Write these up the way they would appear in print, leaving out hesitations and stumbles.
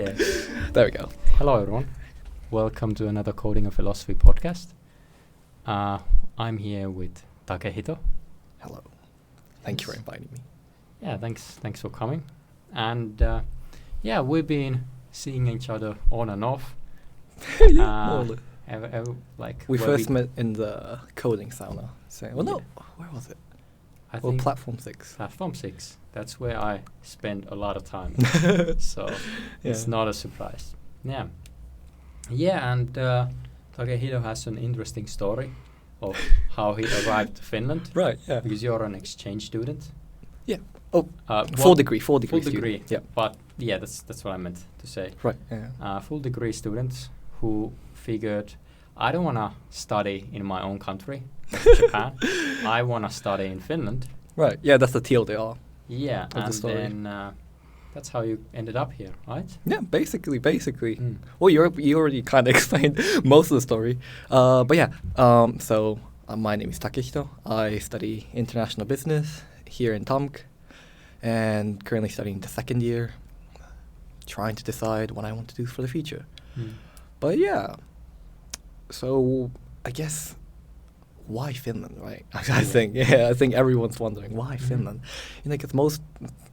Yeah. There we go. Hello, everyone. Welcome to another Coding and Philosophy podcast. I'm here with Takehito. Hello. Thank you for inviting me. Yeah, thanks for coming. And we've been seeing each other on and off. More or less. We first met in the coding sauna. Where was it? I think Platform 6. Platform 6. That's where I spend a lot of time. So it's not a surprise. Yeah. Yeah, and Takehito has an interesting story of how he arrived to Finland. Right, yeah. Because you're an exchange student. Yeah. Oh, full degree student. Yeah. But yeah, that's what I meant to say. Right, yeah. Full degree students who figured, I don't want to study in my own country, Japan. I want to study in Finland. Right, yeah, that's the TLDR. Yeah, and then that's how you ended up here, right? Yeah, basically. Well, you already kind of explained most of the story. But yeah, so my name is Takehito. I study international business here in Tamk and currently studying the second year, trying to decide what I want to do for the future. But yeah, so I guess why Finland, right? I think everyone's wondering why Finland. You know, because most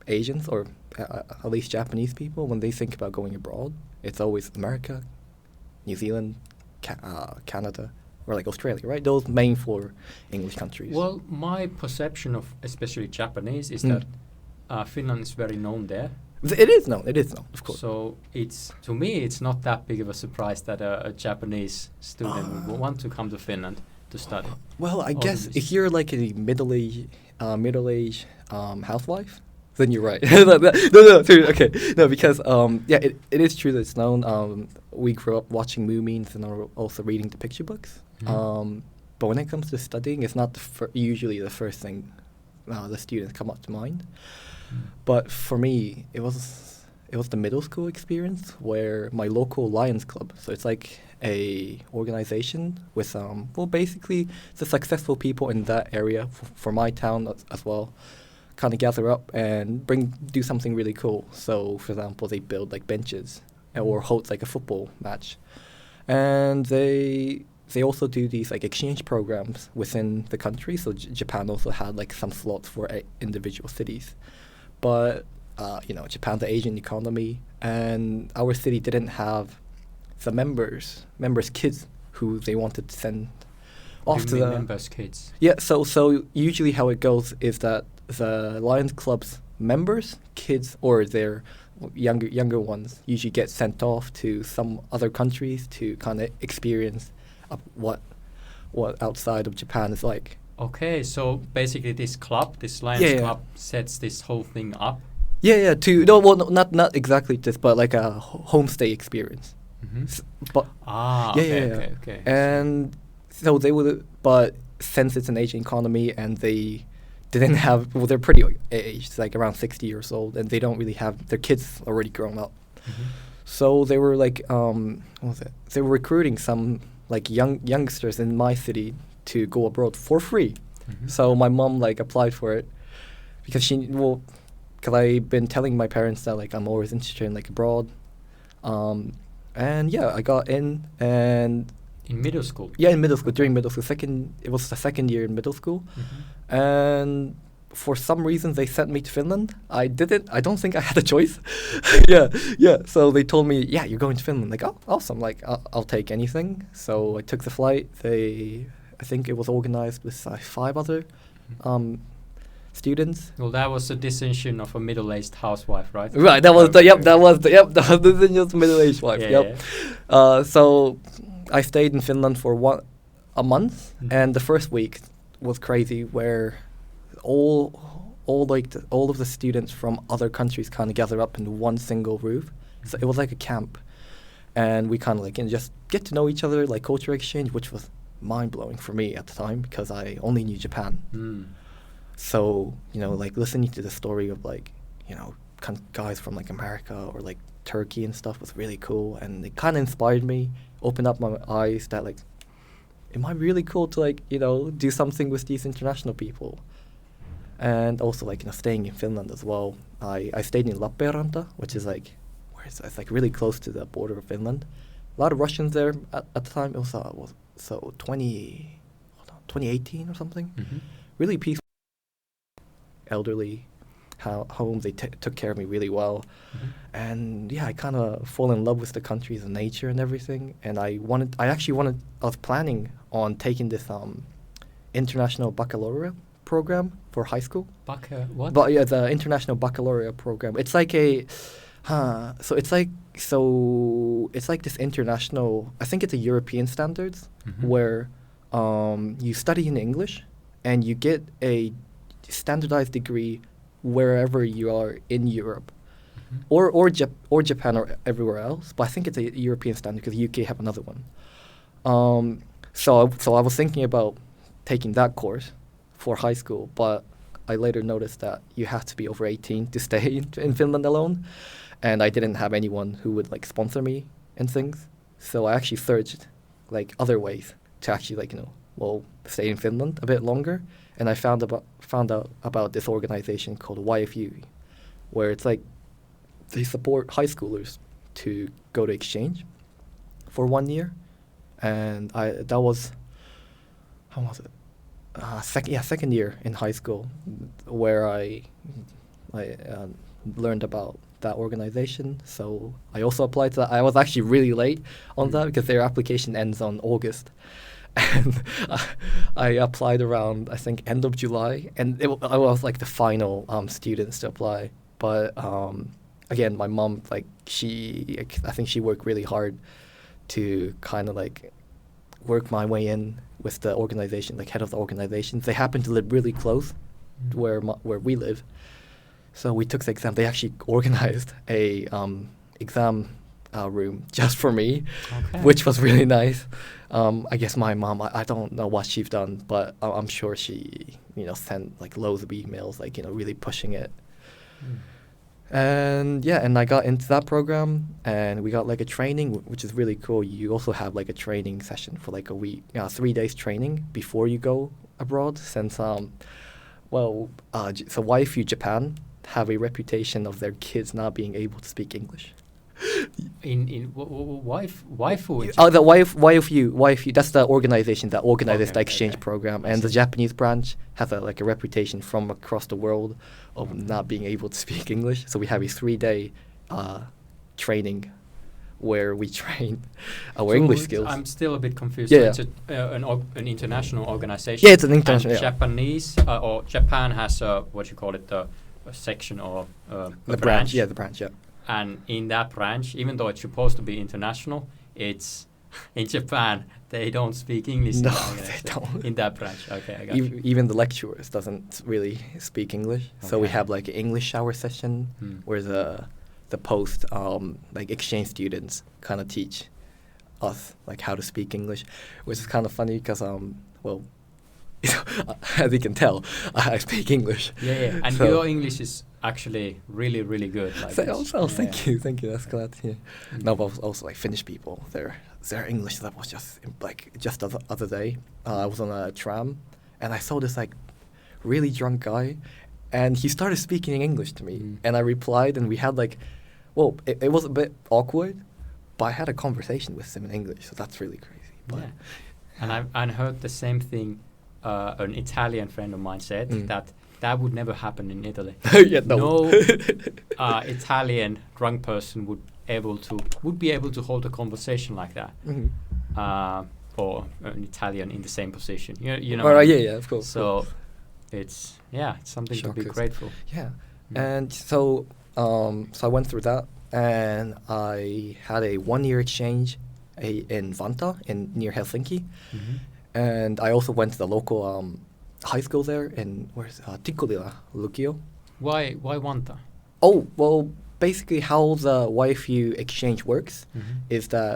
Asians or at least Japanese people, when they think about going abroad, it's always America, New Zealand, Canada, or like Australia, right? Those main four English countries. Well, my perception of especially Japanese is that Finland is very known there. It is known, of course. So to me, it's not that big of a surprise that a Japanese student would want to come to Finland to study. Well, I guess if you're like a middle-aged housewife, then you're right. No, seriously, okay. No, because it is true that it's known. We grew up watching movies and also reading the picture books. But when it comes to studying, it's not usually the first thing the students come up to mind. But for me, it was the middle school experience where my local Lions Club. So it's like a organization with basically the successful people in that area for my town as well, kind of gather up and do something really cool. So for example, they build like benches or host like a football match, and they also do these like exchange programs within the country. So Japan also had like some slots for individual cities. But, Japan's the Asian economy, and our city didn't have the members' kids who they wanted to send off to the members' kids. Yeah, so usually how it goes is that the Lions Club's members' kids or their younger ones usually get sent off to some other countries to kind of experience what outside of Japan is like. Okay, so basically this Lions Club sets this whole thing up. Yeah. Not exactly this, but like a homestay experience. Okay. And so they would, but since it's an Asian economy and they didn't have, they're pretty aged, like around 60 years old, and they don't really have their kids already grown up. So they were like, they were recruiting some like youngsters in my city to go abroad for free. So my mom like applied for it because I've been telling my parents that like I'm always interested in like abroad. And yeah, I got in and in middle school. Yeah, in middle school, during middle school. It was the second year in middle school. And for some reason they sent me to Finland. I don't think I had a choice. yeah. So they told me, yeah, you're going to Finland. Like, oh, awesome. Like, I'll take anything. So I took the flight. I think it was organized with 5 other students. Well, that was the decision of a middle-aged housewife, right? Right. That was the decision of middle-aged wife. So I stayed in Finland for a month, and the first week was crazy, where all of the students from other countries kind of gather up in one single roof. So it was like a camp, and we kind of like just get to know each other, like culture exchange, which was mind-blowing for me at the time because I only knew Japan. So like listening to the story of like guys from like America or like Turkey and stuff was really cool, and it kind of inspired me, opened up my eyes that like it might be really cool to like do something with these international people. And also like staying in Finland as well. I stayed in Lappeenranta, which is like where is it? It's like really close to the border of Finland. A lot of Russians there at the time. It was 2018 or something. Mm-hmm. Really peaceful, elderly homes. They took care of me really well. Mm-hmm. And yeah, I kind of fall in love with the countries and nature and everything. And I was planning on taking this international baccalaureate program for high school. What? But yeah, the international baccalaureate program. It's like it's like this international. I think it's a European standards Mm-hmm. where you study in English and you get a standardized degree wherever you are in Europe, Mm-hmm. or Japan or everywhere else. But I think it's a European standard because the UK have another one. So I was thinking about taking that course for high school, but I later noticed that you have to be over 18 to stay in Finland alone, and I didn't have anyone who would like sponsor me and things. So I actually searched like other ways to actually like stay in Finland a bit longer, and I found out about this organization called YFU, where it's like they support high schoolers to go to exchange for 1 year, and that was, how was it? Second year in high school, where I learned about that organization. So I also applied to that. I was actually really late on that because their application ends on August. And I applied around, I think, end of July, and I was like the final students to apply. But again, my mom, like I think she worked really hard to kind of like work my way in with the organization, like head of the organization. They happen to live really close to where we live. So we took the exam. They actually organized a exam room just for me, Okay. which was really nice. I guess my mom, I don't know what she's done, but I'm sure she, sent like loads of emails, like, really pushing it. Mm. And yeah, and I got into that program, and we got like a training, which is really cool. You also have like a training session for like a week, 3 days training before you go abroad. Since so YFU Japan have a reputation of their kids not being able to speak English. Waifu? Oh, the YFU. That's the organization that organizes the exchange Okay. program, I and the see. Japanese branch has a reputation from across the world of not being able to speak English. So we have a 3-day training where we train our English skills. I'm still a bit confused. Yeah. So it's an international organization. Yeah, it's an international. And Yeah. Japanese or Japan has a a section or The a branch. Yeah, the branch. Yeah. And in that branch, even though it's supposed to be international, it's in Japan they don't speak English. No, in the organization. they don't. In that branch. Okay, I got you. Even the lecturers doesn't really speak English. So we Okay. have like an English shower session where the post like exchange students kind of teach us like how to speak English, which is kind of funny because as you can tell, I speak English. Yeah. And So- your English is actually really, really good. Like Thank you. That's glad to hear. No, but also like Finnish people, their English level was just the other day. I was on a tram, and I saw this like really drunk guy, and he started speaking in English to me, and I replied, and we had like, it was a bit awkward, but I had a conversation with him in English, so that's really crazy. But Yeah. And I heard the same thing. An Italian friend of mine said that would never happen in Italy. yeah, no. Italian drunk person would be able to hold a conversation like that, or an Italian in the same position. You know. All right, what I mean? yeah, of course. So it's something to be Shockers. grateful. Yeah, Mm. and so I went through that, and I had a 1-year exchange in Vantaa near Helsinki, Mhm. and I also went to the local high school there in Tikkurila Lukio. Why Vantaa? Oh, well, basically how the YFU exchange works Mhm. is that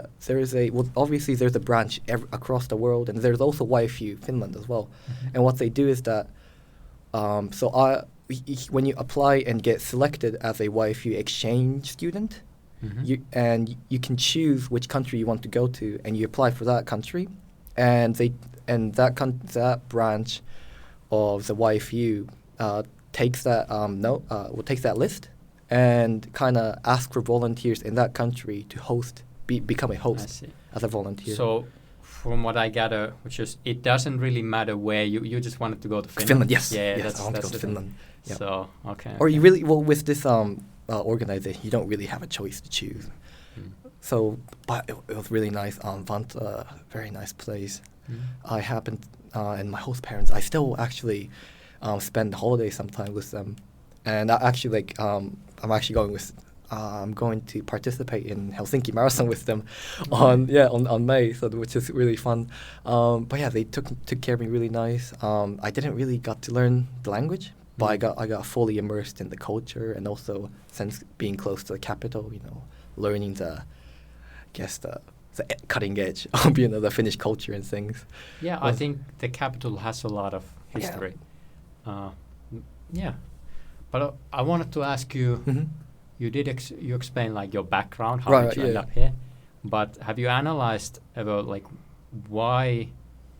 obviously there's a branch across the world, and there's also YFU Finland as well. Mhm. And what they do is that, when you apply and get selected as a YFU exchange student, Mhm. you can choose which country you want to go to, and you apply for that country, and that branch of the YFU takes that takes that list and kind of ask for volunteers in that country to become a I host see. as a volunteer. So, from what I gather, which is it doesn't really matter where you just wanted to go to Finland. Finland, yes. Yeah, yes, I want to go the to thing. Finland. Yeah. So okay. Or okay. you really, well, with this organization, you don't really have a choice to choose. Mm. So, but it was really nice. Vanta, very nice place. Mm. I happened, and my host parents, I still actually spend the holiday sometime with them. And I actually, like, I'm actually going with, I'm going to participate in Helsinki Marathon with them on May, so which is really fun. But yeah, they took care of me really nice. I didn't really got to learn the language, but I got fully immersed in the culture, and also since being close to the capital, learning the cutting edge of the Finnish culture and things. Yeah, I think the capital has a lot of history. Yeah, but I wanted to ask you. Mm-hmm. You did you explain like your background, how Right, did you end yeah. up here? But have you analyzed about like why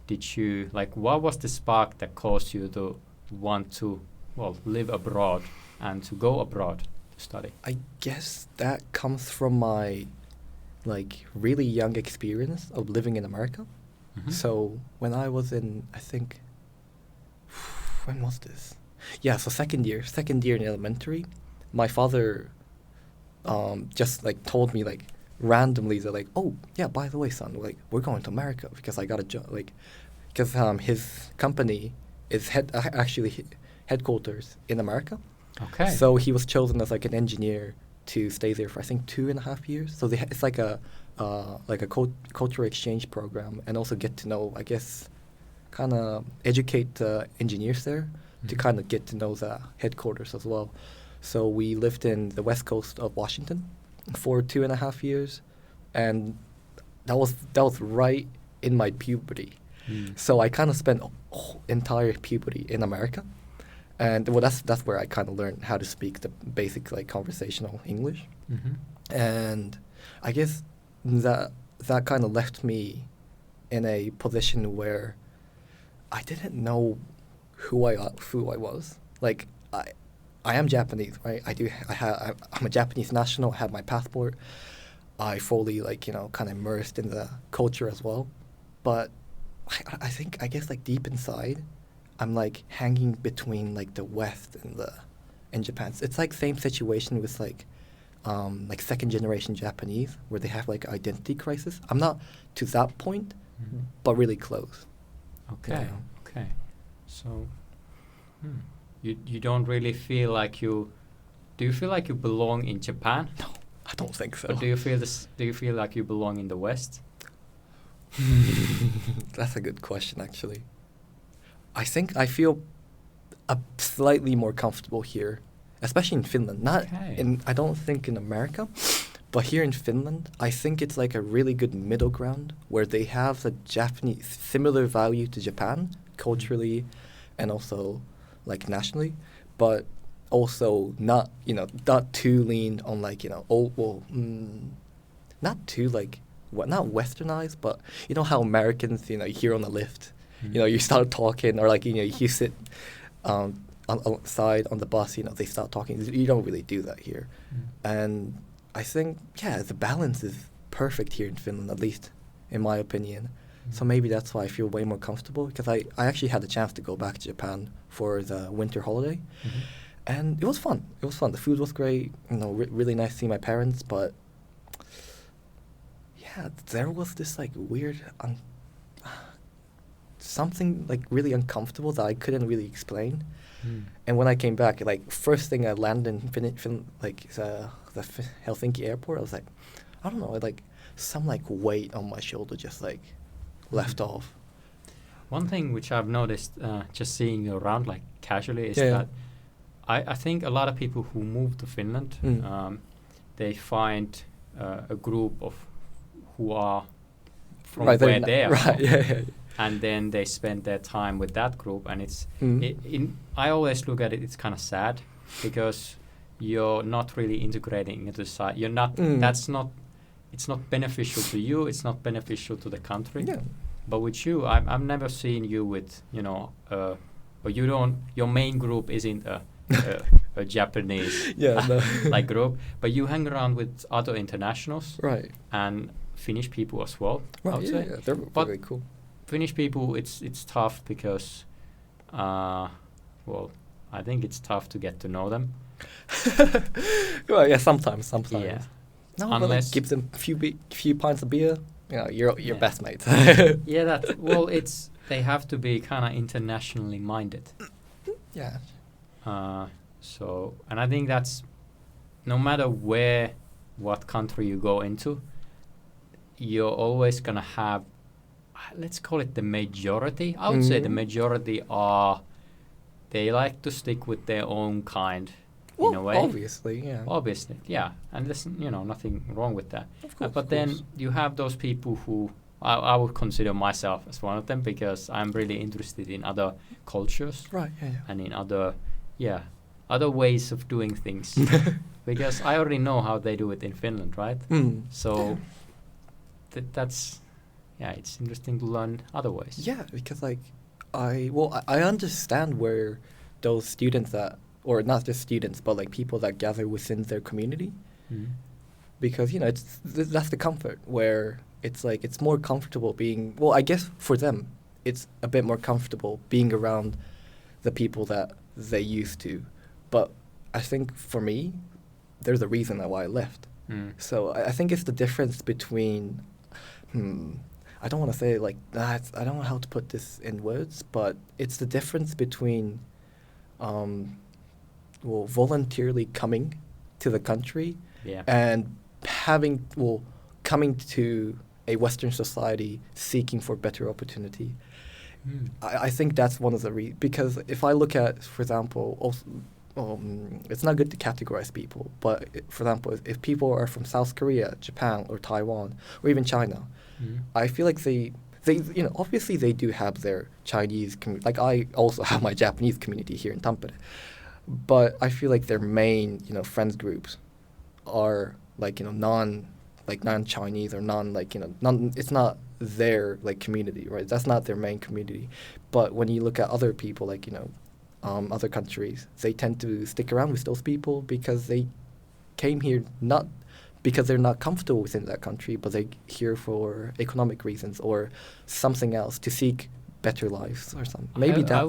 did you what was the spark that caused you to want to live abroad and to go abroad to study? I guess that comes from my really young experience of living in America. Mhm. So when I was in, I think, when was this? Yeah, so second year in elementary, my father just told me randomly that oh yeah, by the way, son, we're going to America because I got a job, because his company is headquarters in America. Okay. So he was chosen as an engineer to stay there for I think 2.5 years. So it's like a cultural exchange program, and also get to know, I guess, kind of educate the engineers there to kind of get to know the headquarters as well. So we lived in the west coast of Washington for 2.5 years, and that was right in my puberty. So I kind of spent entire puberty in America, and that's where I kind of learned how to speak the basic conversational English. Mm-hmm. And I guess that kind of left me in a position where I didn't know who I was. I am Japanese, right? I'm a Japanese national. I have my passport. I fully kind of immersed in the culture as well. But I guess deep inside, I'm hanging between the West and Japan. It's same situation with second generation Japanese, where they have identity crisis. I'm not to that point, but really close. Okay. Yeah. Okay. So, you don't really feel like you. Do you feel like you belong in Japan? No, I don't think so. Or do you feel this? Do you feel like you belong in the West? That's a good question, actually. I think I feel slightly more comfortable here, especially in Finland. I don't think in America, but here in Finland, I think it's a really good middle ground where they have the Japanese similar value to Japan culturally, and also nationally, but also not too lean on not too not westernized, but how Americans you hear on the lift, you start talking, or you sit outside on the bus, they start talking. You don't really do that here. And I think the balance is perfect here in Finland, at least in my opinion. So maybe that's why I feel way more comfortable, because I actually had the chance to go back to Japan for the winter holiday, and it was fun. The food was great, really nice to see my parents, but there was this weird something really uncomfortable that I couldn't really explain. And when I came back, first thing I landed in the Helsinki airport, I was I don't know, some weight on my shoulder just left off. One thing which I've noticed just seeing you around casually is that I think a lot of people who move to Finland, they find a group of who are from where they are from, and then they spend their time with that group, and it's I always look at it, it's kind of sad, because you're not really integrating into society. You're not it's not beneficial to you, it's not beneficial to the country. But with you, I've never seen you with or you don't, your main group isn't a Japanese no. like group, but you hang around with other internationals, Right. and Finnish people as well. I Right. would Yeah, say. yeah, they're But very cool. Finnish people, it's tough because, well, I think it's tough to get to know them. Well, yeah, sometimes. Yeah. No, but like, Unless give them few pints of beer. You know, you're Yeah. best mate. yeah, that well, it's they have to be kind of internationally minded. Yeah. So, and I think that's no matter what country you go into, you're always gonna have, let's call it the majority. I would say the majority they like to stick with their own kind in a way. Obviously, yeah. Obviously, yeah, and there's nothing wrong with that. Of course, But then you have those people who I would consider myself as one of them, because I'm really interested in other cultures Right. Yeah. and in other ways of doing things, because I already know how they do it in Finland, right? So that's it's interesting to learn other ways. Yeah, because like I understand where those students or not just students, but like people that gather within their community, because that's the comfort where it's like it's more comfortable being. Well, I guess for them, it's a bit more comfortable being around the people that they used to, but I think for me, there's a reason why I left. So I think it's the difference between. I don't want to say like that. I don't know how to put this in words, but it's the difference between, voluntarily coming to the country, and coming to a Western society seeking for better opportunity. I think that's one of the because if I look at, for example, also, it's not good to categorize people, but for example, if people are from South Korea, Japan, or Taiwan, or even China, I feel like they obviously they do have their Chinese community. Like I also have my Japanese community here in Tampere, but I feel like their main friends groups are like non-Chinese or it's not their like community, right? That's not their main community. But when you look at other people like other countries, they tend to stick around with those people because they came here not because they're not comfortable within that country, but they're here for economic reasons or something else to seek better lives or something. Maybe I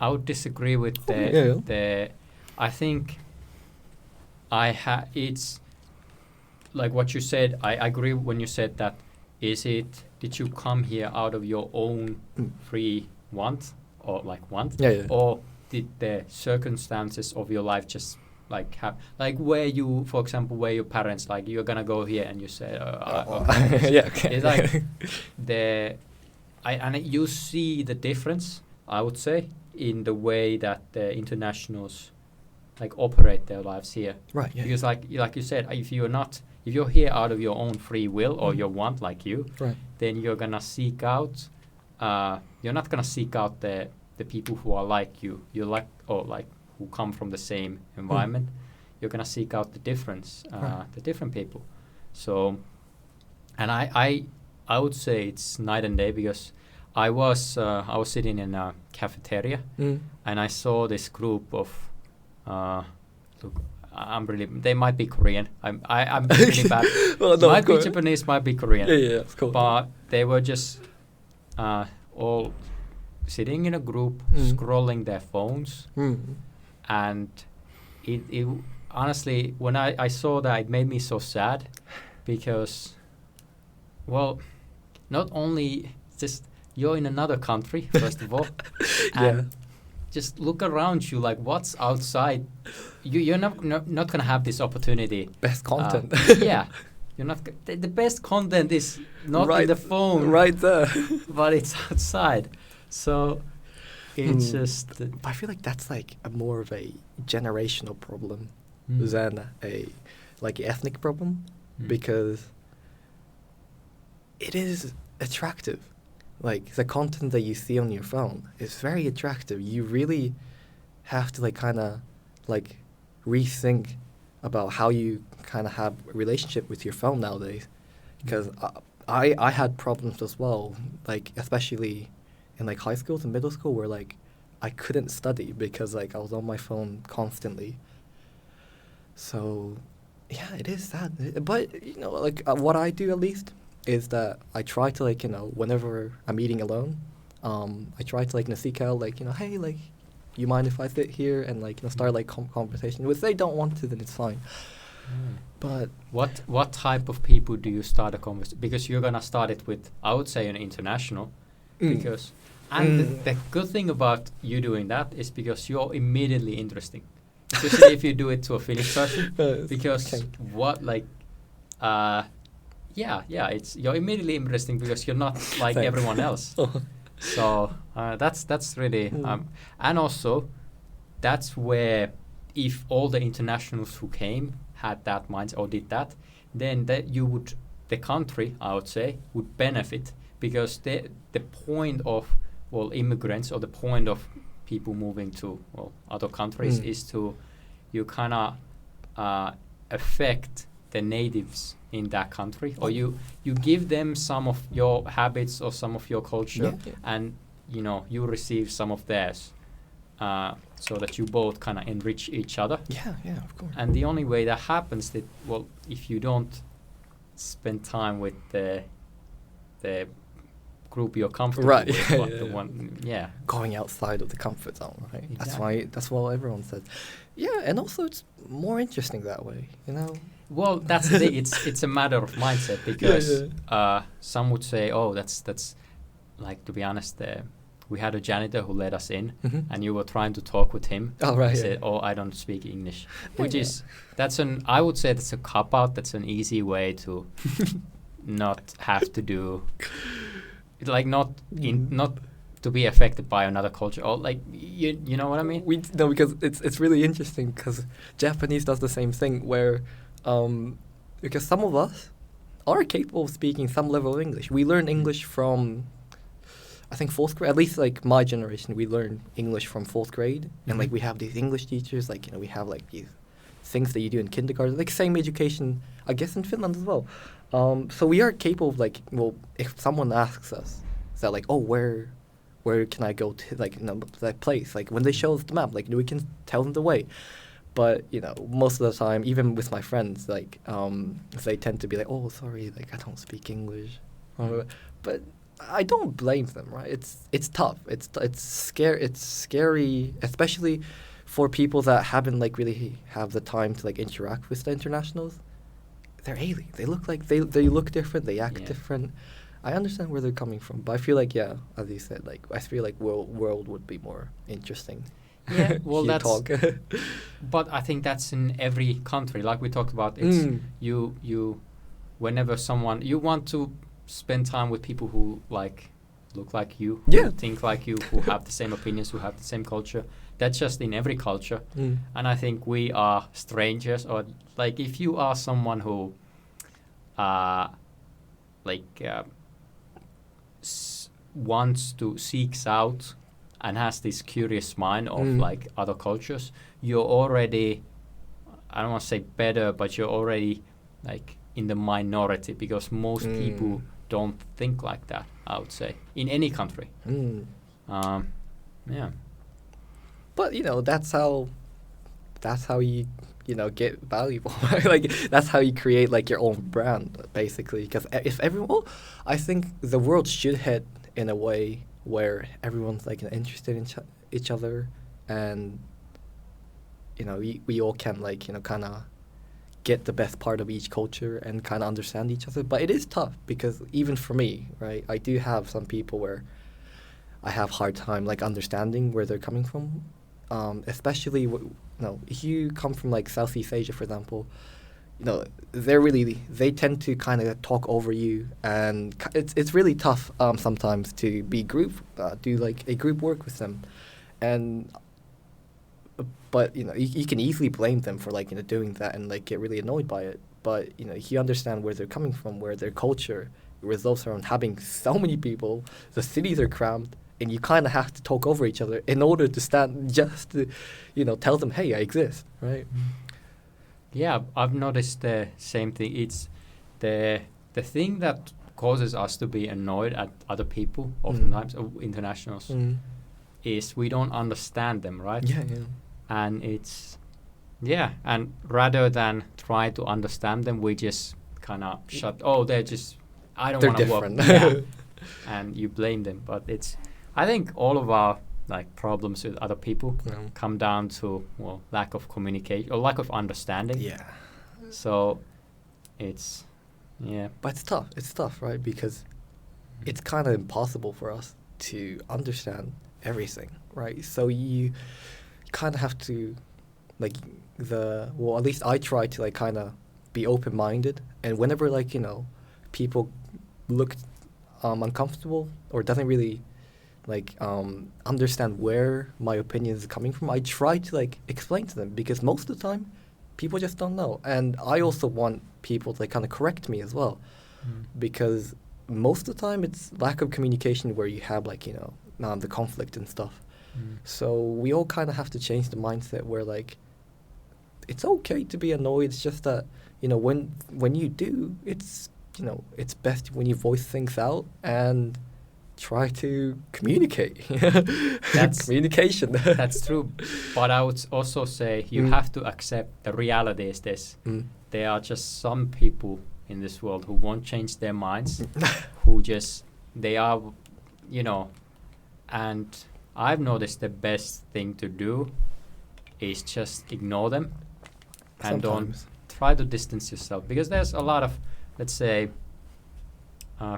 would disagree with I think it's like what you said. I agree when you said that. Did you come here out of your own free want or or did the circumstances of your life just like have where you, for example, where your parents like you're gonna go here and you say it's like you see the difference, I would say, in the way that the internationals like operate their lives here, right? Yeah. Because like you said, if you're here out of your own free will or your want, like you, right, then you're gonna seek out. You're not gonna seek out the people who are like you. Who come from the same environment. You're gonna seek out the difference, the different people. So, and I would say it's night and day, because I was sitting in a cafeteria and I saw this group of. They might be Korean. I'm really bad. Well, no, might be Japanese, might be Korean. Yeah, of course. But they were just all sitting in a group, scrolling their phones, and it honestly, when I saw that, it made me so sad, because, well, not only just you're in another country, first of all, and just look around you, like what's outside. You're not gonna have this opportunity. Best content. Yeah, you're not. The best content is not right in the phone, right there, but it's outside. So it's just. I feel like that's like more of a generational problem than a ethnic problem, because it is attractive. Like the content that you see on your phone is very attractive. You really have to kind of rethink about how you kind of have a relationship with your phone nowadays, because I had problems as well, like especially in high schools and middle school, where I couldn't study because like I was on my phone constantly. So, yeah, it is sad. But you know, like what I do at least is that I try to like whenever I'm eating alone, I try to like seek out like hey like, you mind if I sit here and like start like conversation. If they don't want to, then it's fine. But what type of people do you start a conversation? Because you're gonna start it with, I would say, an international. Because the good thing about you doing that is because you're immediately interesting. Especially if you do it to a Finnish person. Because it's you're immediately interesting because you're not like everyone else. So that's really and also that's where if all the internationals who came had that mindset or did that, then the country, I would say, would benefit, because the point of immigrants, or the point of people moving to other countries is to you kind of affect the natives in that country, or you give them some of your habits or some of your culture, and you receive some of theirs, so that you both kind of enrich each other. Yeah, of course. And the only way that happens that if you don't spend time with the group you're comfortable with, going outside of the comfort zone, right? Exactly. That's what everyone says. Yeah, and also it's more interesting that way, Well, that's the thing. It's a matter of mindset, because some would say, that's like, to be honest, we had a janitor who let us in, and you were trying to talk with him. Oh, right. He said, I don't speak English, which is I would say that's a cop out. That's an easy way to not have to do, like not to be affected by another culture, or like you know what I mean? Because it's really interesting, because Japanese does the same thing where. Because some of us are capable of speaking some level of English. We learn English from, I think, 4th grade. At least, like, my generation, we learn English from 4th grade. And, like, we have these English teachers. Like, we have, like, these things that you do in kindergarten. Like, same education, I guess, in Finland as well. So we are capable of, like, if someone asks us, that, like, where can I go to, like, that place? Like, when they show us the map, like, we can tell them the way. But, most of the time, even with my friends, like, they tend to be like, sorry, like, I don't speak English. But I don't blame them, right? It's tough. It's scary, especially for people that haven't, like, really have the time to, like, interact with the internationals. They're alien. They look like, they look different, they act different. I understand where they're coming from, but I feel like, as you said, like, I feel like world would be more interesting. Yeah, well, but I think that's in every country. Like we talked about, it's you whenever you want to spend time with people who like look like you, who think like you, who have the same opinions, who have the same culture. That's just in every culture. And I think we are strangers, or like if you are someone who seeks out and has this curious mind of like other cultures, you're already, I don't want to say better, but you're already like in the minority, because most people don't think like that, I would say, in any country. But that's how you get valuable. Like that's how you create like your own brand, basically. Because if everyone, I think the world should head in a way where everyone's like interested in each other, and we all can like kind of get the best part of each culture and kind of understand each other. But it is tough, because even for me, right, I do have some people where I have hard time like understanding where they're coming from, especially if you come from like Southeast Asia, for example. They tend to kind of talk over you, and it's really tough sometimes to be do like a group work with them, but you can easily blame them for like doing that and like get really annoyed by it. But if you understand where they're coming from, where their culture results around having so many people, the cities are crammed, and you kind of have to talk over each other in order to just to tell them, hey, I exist, right? Yeah, I've noticed the same thing. It's the thing that causes us to be annoyed at other people, oftentimes internationals, is we don't understand them, right? Yeah, yeah. And and rather than try to understand them, we just kind of they're just, I don't want to work. Yeah. And you blame them. But I think all of our like problems with other people come down to, well, lack of communication or lack of understanding. Yeah. So it's, yeah. But it's tough, right? Because it's kind of impossible for us to understand everything, right? So you kind of have to, like, at least I try to, like, kind of be open-minded. And whenever, like, people look uncomfortable or doesn't really, like, understand where my opinion is coming from, I try to, like, explain to them, because most of the time people just don't know. And I also want people to, like, kind of correct me as well, because most of the time it's lack of communication where you have, like, the conflict and stuff. So we all kind of have to change the mindset where, like, it's okay to be annoyed. It's just that, when you do, it's best when you voice things out and try to communicate. That's communication. That's true. But I would also say you have to accept the reality is this. There are just some people in this world who won't change their minds, who just, they are, and I've noticed the best thing to do is just ignore them and don't try to distance yourself, because there's a lot of, let's say,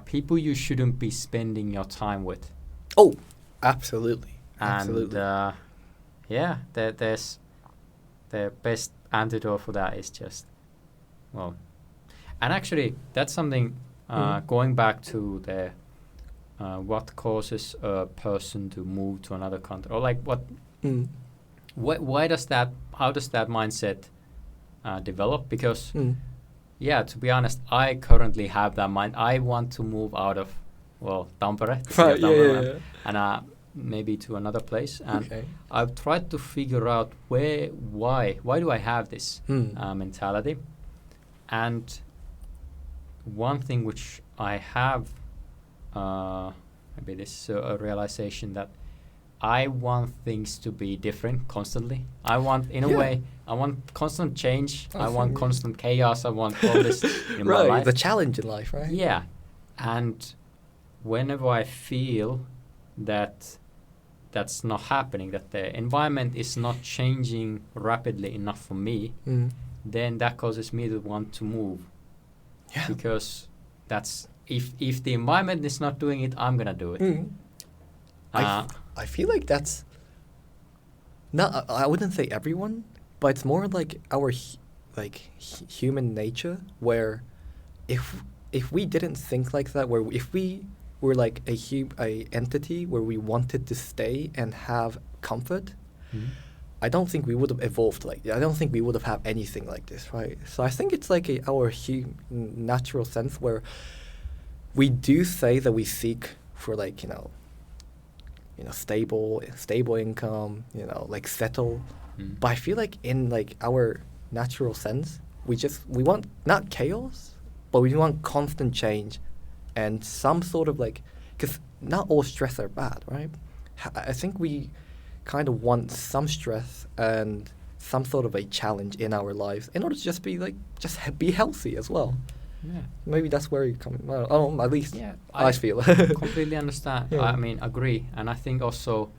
people you shouldn't be spending your time with. Oh, absolutely. And there's the best antidote for that is just, well, and actually that's something going back to the what causes a person to move to another country, or like why does that, how does that mindset develop? Because to be honest, I currently have that mind. I want to move out of, well, Tampere, and maybe to another place. And I've tried to figure out why do I have this mentality. And one thing which I have, maybe this is a realization that I want things to be different constantly. I want, in a way, I want constant change. I want constant chaos. I want all this in my life. The challenge in life, right? Yeah. And whenever I feel that that's not happening, that the environment is not changing rapidly enough for me, then that causes me to want to move. Yeah. Because that's, if the environment is not doing it, I'm going to do it. I feel like that's not, I wouldn't say everyone, but it's more like our human nature, where if we didn't think like that, where if we were like a entity where we wanted to stay and have comfort, I don't think we would have evolved I don't think we would have had anything like this, right? So I think it's like our natural sense where we do say that we seek for, like, stable income, like settle. But I feel like in, like, our natural sense, we want not chaos, but we want constant change and some sort of, like, because not all stress are bad, right? I think we kind of want some stress and some sort of a challenge in our lives in order to just be healthy as well. Yeah. Maybe that's where you come. Well, at least I feel. Completely understand. Yeah. I mean, agree. And I think also,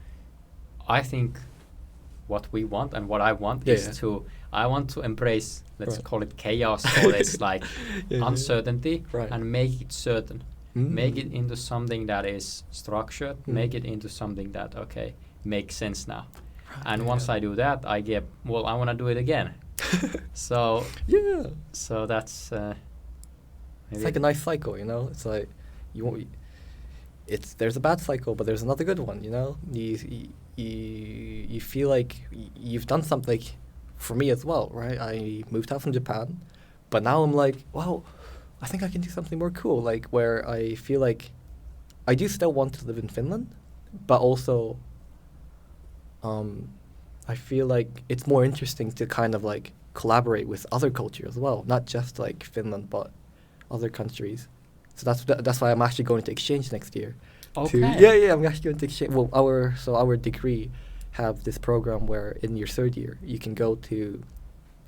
what we want and what I want is I want to embrace, let's call it chaos, or this like uncertainty, and make it certain. Make it into something that is structured. Make it into something that, makes sense now. And once I do that, I want to do it again. So that's. It's like a nice cycle, It's like there's a bad cycle, but there's another good one, You feel like you've done something. For me as well, right? I moved out from Japan, but now I'm like, wow, I think I can do something more cool. Like, where I feel like I do still want to live in Finland, but also I feel like it's more interesting to kind of like collaborate with other cultures as well, not just like Finland, but other countries. So that's why I'm actually going to exchange next year. Okay. I'm actually going to exchange. Well, our degree have this program where in your third year you can go to,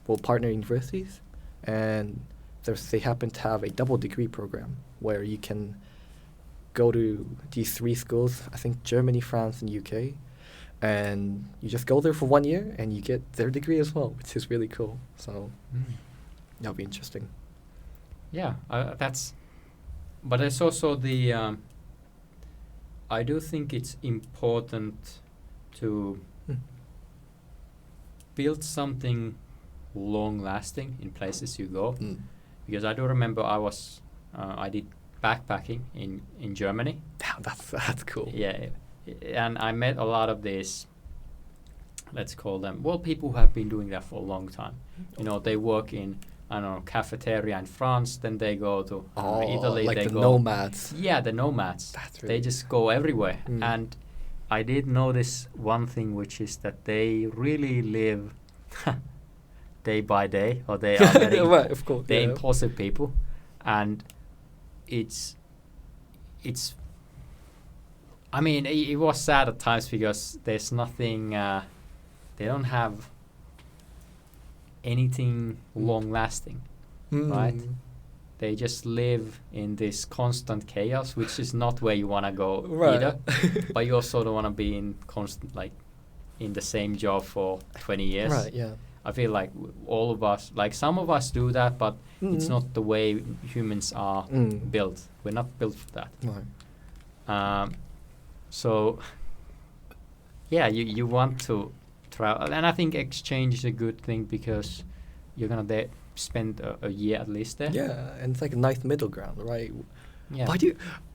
well, partner universities, and they happen to have a double degree program where you can go to these 3 schools, I think Germany, France, and UK, and you just go there for 1 year and you get their degree as well, which is really cool. So that'll be interesting. Yeah, but there's also the, I do think it's important to build something long-lasting in places you go. Because I do remember I did backpacking in Germany. That's cool. Yeah, and I met a lot of these, let's call them, well, people who have been doing that for a long time. You know, they work in, I don't know, cafeteria in France, then they go to Italy. Like they the go, nomads. Yeah, the nomads. That's really they just go everywhere. And I did notice one thing, which is that they really live day by day, or they are very right, of course, they're impulsive people, and it's I mean, it was sad at times because there's nothing, they don't have anything long lasting, right? They just live in this constant chaos, which is not where you want to go either. But you also don't want to be in constant, like, in the same job for 20 years. Right, yeah. I feel like all of us, like some of us do that, but it's not the way humans are built. We're not built for that. Right. So, yeah, you want to travel. And I think exchange is a good thing because you're going to spend a year at least there. Yeah, and it's like a nice middle ground, right? Yeah. But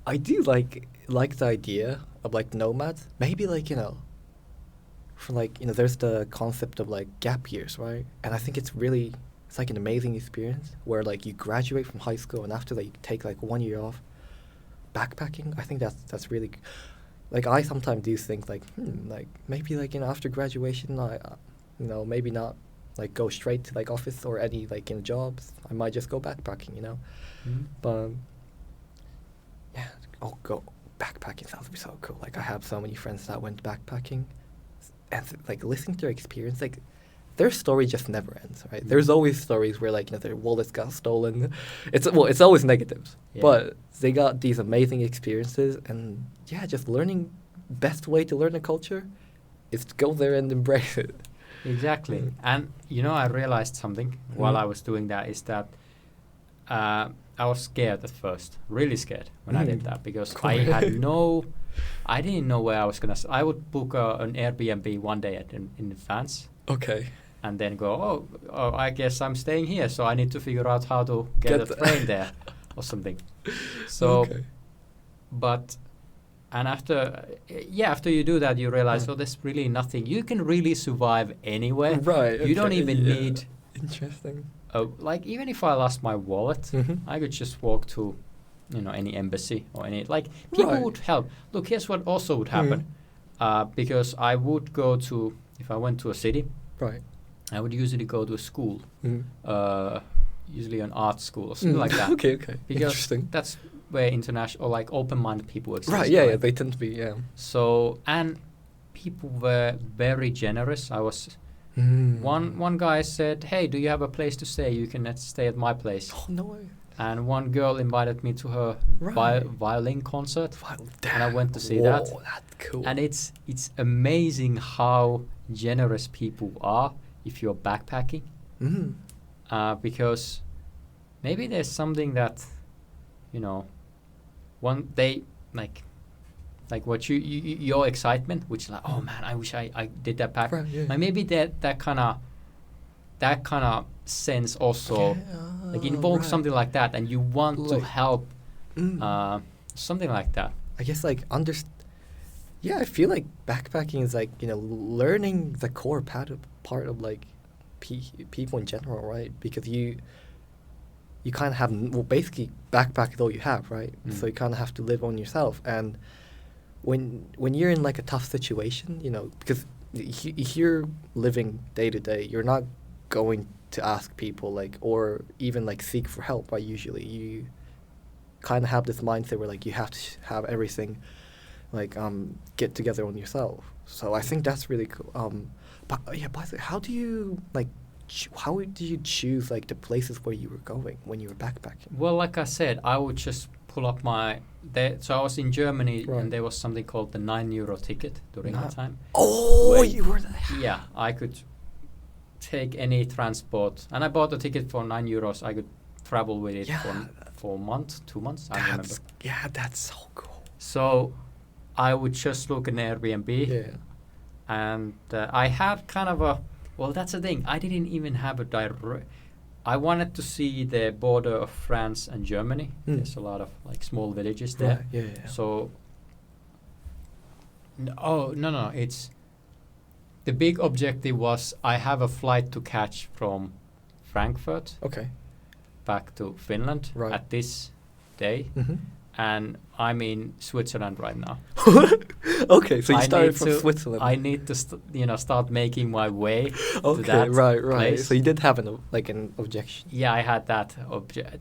I do like the idea of like nomads. Maybe like, you know, for like, you know, there's the concept of like gap years, right? And I think it's like an amazing experience where like you graduate from high school and after that you take like 1 year off backpacking. I think that's really, like I sometimes do think like, like maybe like, you know, after graduation, I, you know, maybe not like go straight to like office or any like, you know, jobs. I might just go backpacking, you know. But yeah, go backpacking sounds so cool. Like I have so many friends that went backpacking, and like listening to their experience, like their story just never ends, right? There's always stories where like, you know, their wallets got stolen. It's always negatives, but they got these amazing experiences, and yeah, just learning. Best way to learn a culture is to go there and embrace it. Exactly. And you know, I realized something while I was doing that is that I was scared at first, really scared when I did that, because I had I didn't know where I was gonna. I would book an Airbnb one day in advance. Okay. And then go, oh, I guess I'm staying here, so I need to figure out how to get a train there or something. So, but. And after you do that, you realize, there's really nothing. You can really survive anywhere. Right. You don't even need. Interesting. Like even if I lost my wallet, I could just walk to, you know, any embassy or any people would help. Look, here's what also would happen, because I would go to, if I went to a city, I would usually go to a school, usually an art school or something like that. Okay. Because interesting. That's where international or like open-minded people exist. Right, yeah, they tend to be, So, and people were very generous. I was, one guy said, hey, do you have a place to stay? You can stay at my place. Oh, no way. And one girl invited me to her violin concert. And I went to see that. That's cool. And it's amazing how generous people are if you're backpacking. Because maybe there's something that, you know, they like what your excitement, which like, oh man, I wish I did that back. Like maybe that kind of sense also like invokes something like that, and you want to help something like that. I guess like I feel like backpacking is like, you know, learning the core part of like people in general, right? Because you kind of have, well, basically backpack is all you have, right? So you kind of have to live on yourself. And when you're in like a tough situation, you know, because if you're living day to day, you're not going to ask people like, or even like seek for help, right? Usually you kind of have this mindset where like you have to have everything like get together on yourself. So I think that's really cool. But yeah, by the way, how do you like? How do you choose like the places where you were going when you were backpacking? Well, like I said, I would just pull up so I was in Germany, Right. and there was something called the €9 ticket during that time. Oh, Where- you were there. Yeah, I could take any transport, and I bought a ticket for €9. I could travel with it Yeah. for a month, 2 months. I remember. That's so cool. So I would just look in Airbnb, Yeah. and I had kind of a. Well, that's the thing. I didn't even have a direct. I wanted to see the border of France and Germany. Mm. There's a lot of like small villages there. Right. Yeah. So. No. It's the big objective was I have a flight to catch from Frankfurt Okay. back to Finland Right. at this day, Mm-hmm. and I'm in Switzerland right now. Okay, so you I started need from to- Switzerland. I need to start making my way. Okay, that right. place. So you did have an objection. Yeah, I had that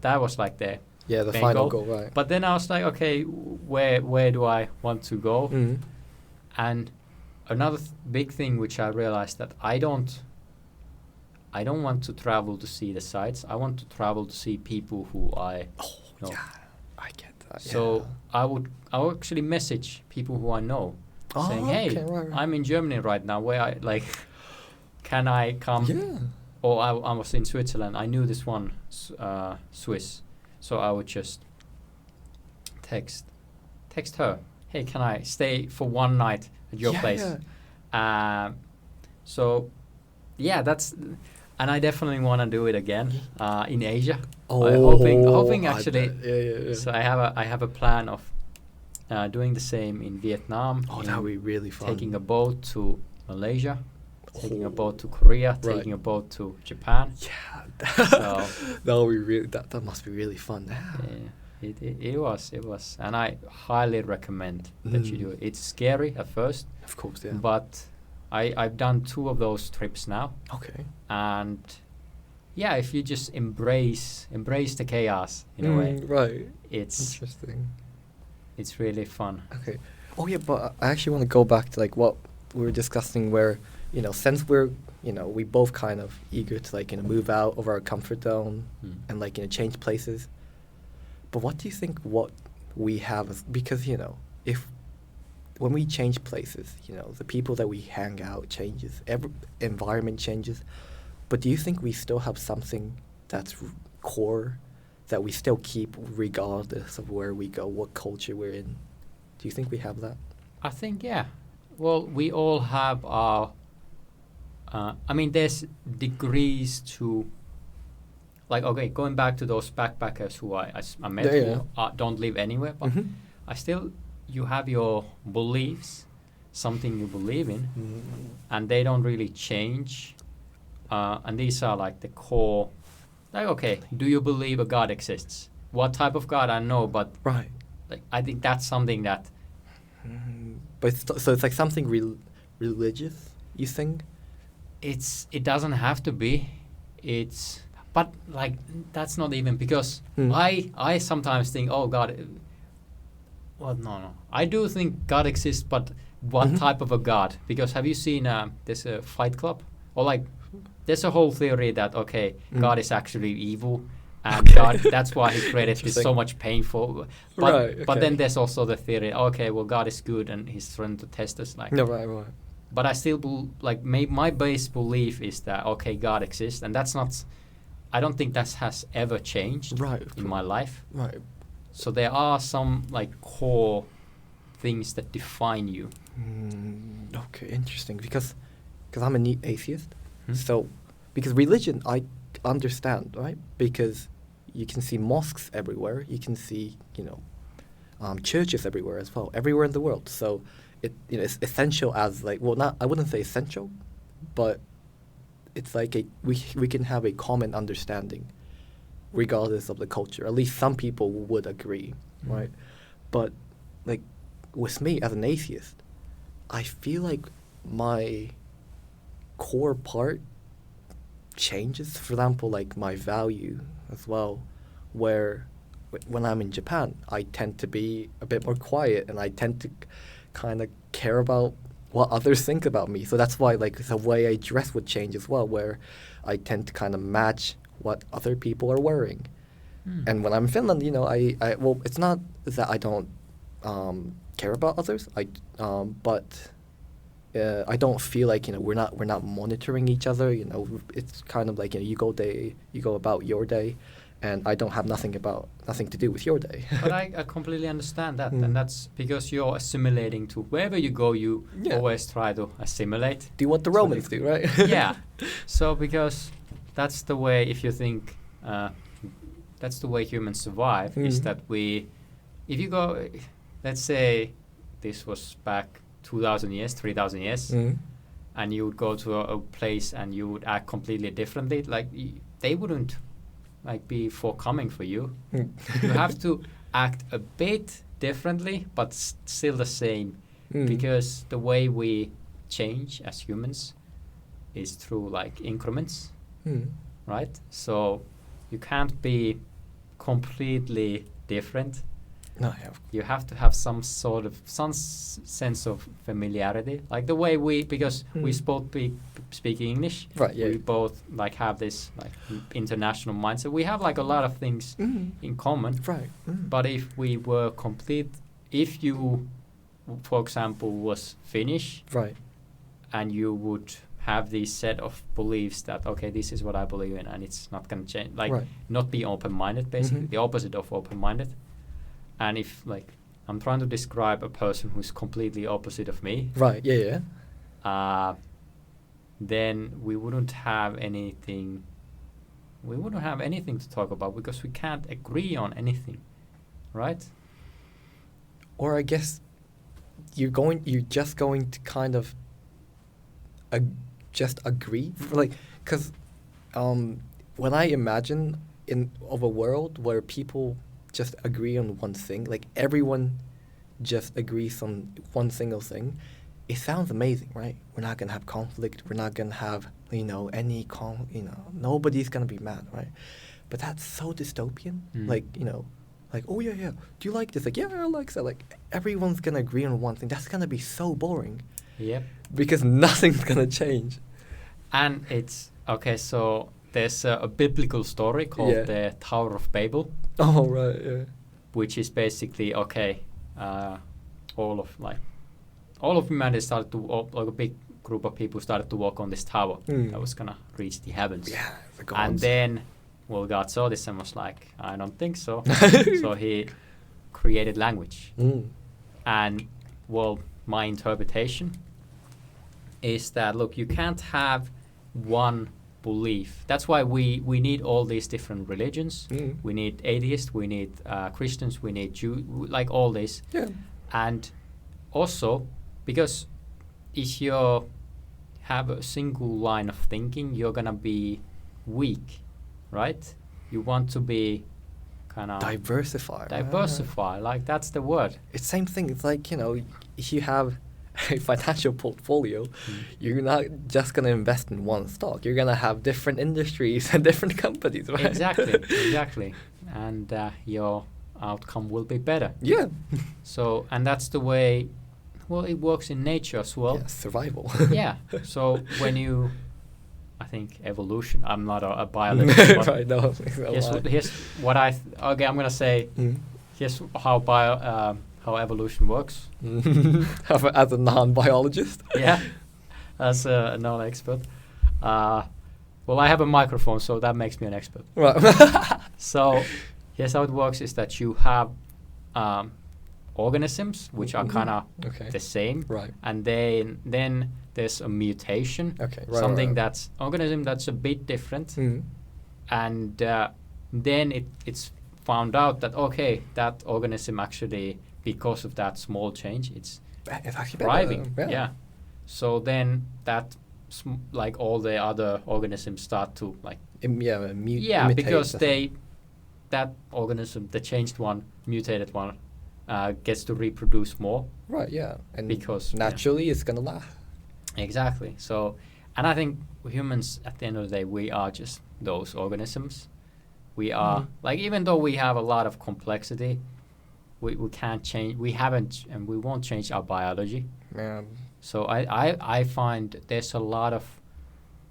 that was like the. Yeah, the Main final goal. goal, right? But then I was like, okay, where do I want to go? Mm. And another big thing which I realized that I don't want to travel to see the sights. I want to travel to see people who I know. Yeah, I get that. So I would actually message people who I know, saying, "Hey, okay, right. I'm in Germany right now. Where I like, can I come?" Yeah. Or I was in Switzerland. I knew this one Swiss, so I would just text her. Hey, can I stay for one night at your place? Yeah. So, yeah, and I definitely want to do it again in Asia. Oh, hoping I actually. bet. Yeah. So I have a plan of doing the same in Vietnam. Oh, that would be really fun. Taking a boat to Malaysia, taking a boat to Korea, Right. taking a boat to Japan. Yeah. So that would be really. That must be really fun. it was, and I highly recommend that you do it. It's scary at first, Of course, yeah. but I've done 2 of those trips now, Okay. and yeah, if you just embrace the chaos in a way, Right. it's Interesting. really fun. Okay. Oh yeah, but I actually want to go back to like what we were discussing, where since we're we both kind of eager to like move out of our comfort zone and like change places. But what do you think what we have is, because if when we change places, the people that we hang out changes, every environment changes. But do you think we still have something that's core that we still keep regardless of where we go, what culture we're in? Do you think we have that? I think, yeah. Well, we all have our. There's degrees to. Like, okay, going back to those backpackers who I met who don't live anywhere, but I still, you have your beliefs, something you believe in, and they don't really change. And these are like the core. Like, okay, do you believe a God exists? What type of God? I know, but Right. like I think that's something that. But so it's like something religious, you think? It doesn't have to be. But like that's not even because I sometimes think, oh God. Well, no. I do think God exists, but what type of a God? Because have you seen there's a Fight Club, or like there's a whole theory that God is actually evil, and God, that's why He created this so much painful. But then there's also the theory, God is good and He's trying to test us, like. No, right. But I still my base belief is that God exists, and that's not. I don't think that has ever changed in my life. Right. So there are some like core things that define you. Okay, interesting. Because I'm an atheist, so because religion I understand, right? Because you can see mosques everywhere, you can see churches everywhere as well, everywhere in the world. So it's essential as like, well, not, I wouldn't say essential, but it's like we can have a common understanding regardless of the culture. At least some people would agree, right? But like with me as an atheist, I feel like my core part changes. For example, like my value as well, where when I'm in Japan, I tend to be a bit more quiet, and I tend to kind of care about what others think about me. So that's why like the way I dress would change as well, where I tend to kind of match what other people are wearing. And when I'm in Finland, you know, well, it's not that I don't care about others. But I don't feel like, you know, we're not monitoring each other. You know, it's kind of like, you know, you go about your day, and I don't have nothing to do with your day. But I completely understand that, and that's because you're assimilating to wherever you go. You always try to assimilate. Do what the Romans do, right? Yeah. So because that's the way, if you think, that's the way humans survive. Is that if you go, let's say, this was back 2,000 years, 3,000 years, and you would go to a place and you would act completely differently. Like they wouldn't like be forthcoming for you. You have to act a bit differently, but still the same, because the way we change as humans is through like increments, right? So you can't be completely different. No, yeah. You have to have some sense of familiarity, like the way because we both speak English. Right. Yeah. We both like have this like international mindset. We have like a lot of things in common. Right. But if we were if you, for example, was Finnish, right, and you would have this set of beliefs that okay, this is what I believe in, and it's not gonna change. Like not be open-minded, basically the opposite of open-minded. And if, like, I'm trying to describe a person who's completely opposite of me. Right, yeah. Then we wouldn't have anything to talk about because we can't agree on anything, right? Or I guess you're just going to kind of just agree. Like, because when I imagine of a world where people just agree on one thing, like everyone just agrees on one single thing, it sounds amazing, right? We're not gonna have conflict, we're not gonna have, you know, nobody's gonna be mad, right? But that's so dystopian. Like, you know, like, oh yeah, do you like this? Like, yeah, I like that. Like, everyone's gonna agree on one thing. That's gonna be so boring. Yep. Because nothing's gonna change. And it's okay, so there's a biblical story called the Tower of Babel. Oh, right, yeah. Which is basically, okay, all of humanity started to, like a big group of people started to walk on this tower that was going to reach the heavens. Yeah, the gods. And then, well, God saw this and was like, I don't think so. So he created language. And, well, my interpretation is that, look, you can't have one belief. That's why we need all these different religions. We need atheists, we need Christians, we need Jews, like all this. Yeah. And also, because if you have a single line of thinking, you're gonna be weak, right? You want to be kind of diversify. Like that's the word. It's same thing. It's like, you know, if you have a financial portfolio, you're not just going to invest in one stock. You're going to have different industries and different companies, right? Exactly. And your outcome will be better. Yeah. So, and that's the way, well, it works in nature as well. Yeah, survival. Yeah. So when I think evolution, I'm not a biologist. Right, no. Here's what I'm going to say, here's how evolution works. As a non-biologist? Yeah, as a non-expert. Well, I have a microphone, so that makes me an expert. Right. So here's how it works, is that you have organisms, which are kind of the same. Right. And then there's a mutation. Okay. Something that's organism that's a bit different. And then it's found out that, okay, that organism actually, because of that small change, it's actually thriving. Yeah. So then that, like all the other organisms start to like imitate because that organism, the changed one, mutated one, gets to reproduce more. Right. Yeah. And because naturally it's gonna laugh. Exactly. So, and I think humans, at the end of the day, we are just those organisms. We are like, even though we have a lot of complexity, we can't change. We haven't, and we won't change our biology. Yeah. So I find there's a lot of,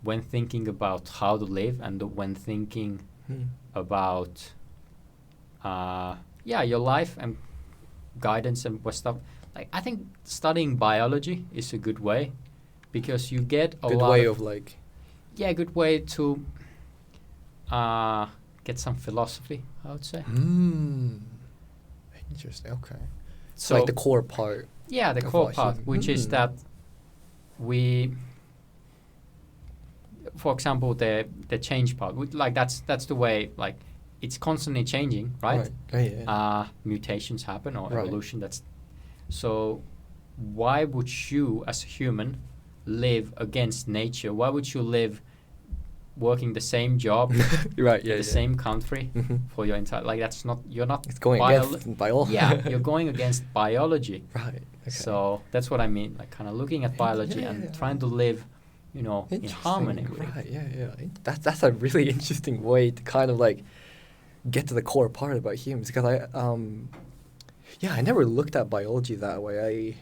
when thinking about how to live and when thinking about your life and guidance and what stuff, like I think studying biology is a good way, because you get a good lot way of like good way to get some philosophy, I would say. Interesting. Okay. So like the core part. Yeah, the core part, which is that we, for example, the change part, like that's the way, like it's constantly changing, right? Yeah. Mutations happen or Right. evolution. So why would you as a human live against nature? Why would you live working the same job right, in the same country for your entire, like that's not, you're not, it's going against biology. Yeah, you're going against biology. Right. Okay. So that's what I mean, like kind of looking at biology and trying to live, in harmony with right, it. Yeah. That's a really interesting way to kind of like get to the core part about humans, because I never looked at biology that way.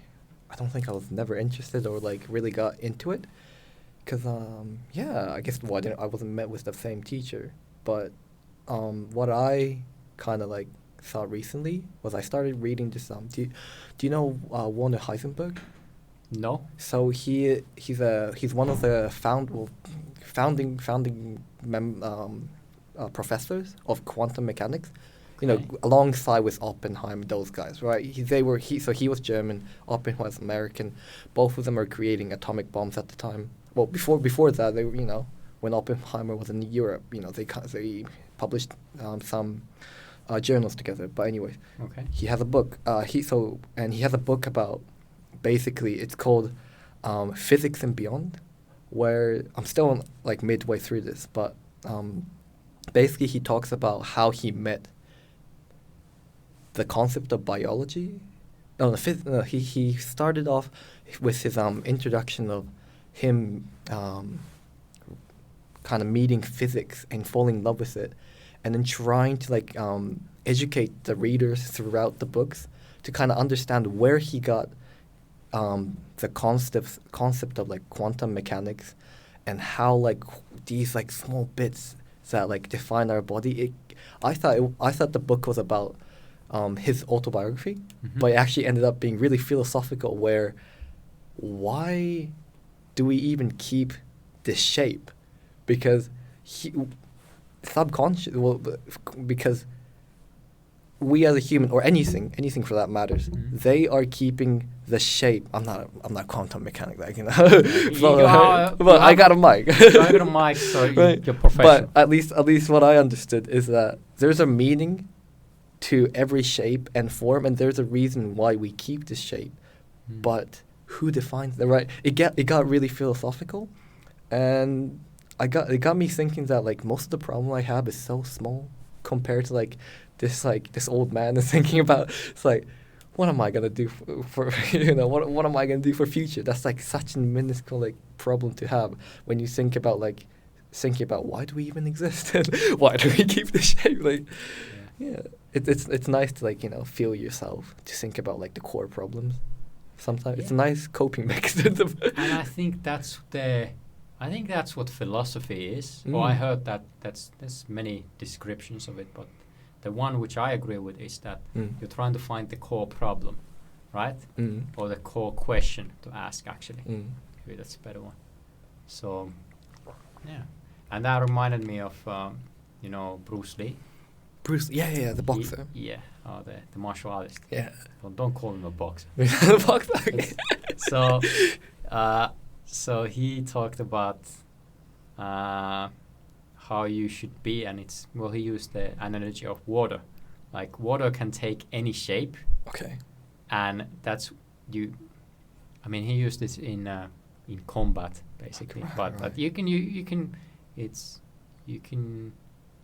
I don't think I was never interested or like really got into it, because I guess I wasn't met with the same teacher. But what I kind of like saw recently was I started reading this. Do you know Werner Heisenberg? No. So he's one of the founding professors of quantum mechanics. Okay. Alongside with Oppenheimer, those guys, right? He was German, Oppenheimer was American. Both of them are creating atomic bombs at the time. Well, before that, they when Oppenheimer was in Europe, they published some journals together. But anyways, Okay. he has a book. He has a book about, basically it's called Physics and Beyond, where I'm still like midway through this, but basically he talks about how he met the concept of biology. He started off with his introduction of him kind of meeting physics and falling in love with it, and then trying to like educate the readers throughout the books to kind of understand where he got the concept of like quantum mechanics, and how like these like small bits that like define our body. I thought the book was about his autobiography, but it actually ended up being really philosophical, where why do we even keep this shape? Because because we as a human, or anything for that matters, they are keeping the shape. I'm not quantum mechanic, like, but I got a mic. I got a mic, so right? You're professional. But at least what I understood is that there's a meaning to every shape and form, and there's a reason why we keep this shape. But who defines the right? It got really philosophical, and it got me thinking that like most of the problem I have is so small compared to like this old man is thinking about. It's like, what am I gonna do for what am I gonna do for future? That's like such a minuscule like problem to have when you think about why do we even exist and why do we keep the shape, like it's nice to like feel yourself, to think about like the core problems. Sometimes it's a nice coping mechanism. And I think that's what philosophy is. Or I heard there's many descriptions of it, but the one which I agree with is that you're trying to find the core problem, right? Or the core question to ask, actually. Maybe that's a better one. So, yeah. And that reminded me of, Bruce Lee. Bruce, the boxer. The martial artist. Yeah. Well, don't call him a boxer. The boxer. So he talked about how you should be, and he used the analogy of water. Like water can take any shape. Okay. And that's he used this in combat basically. Right. But you can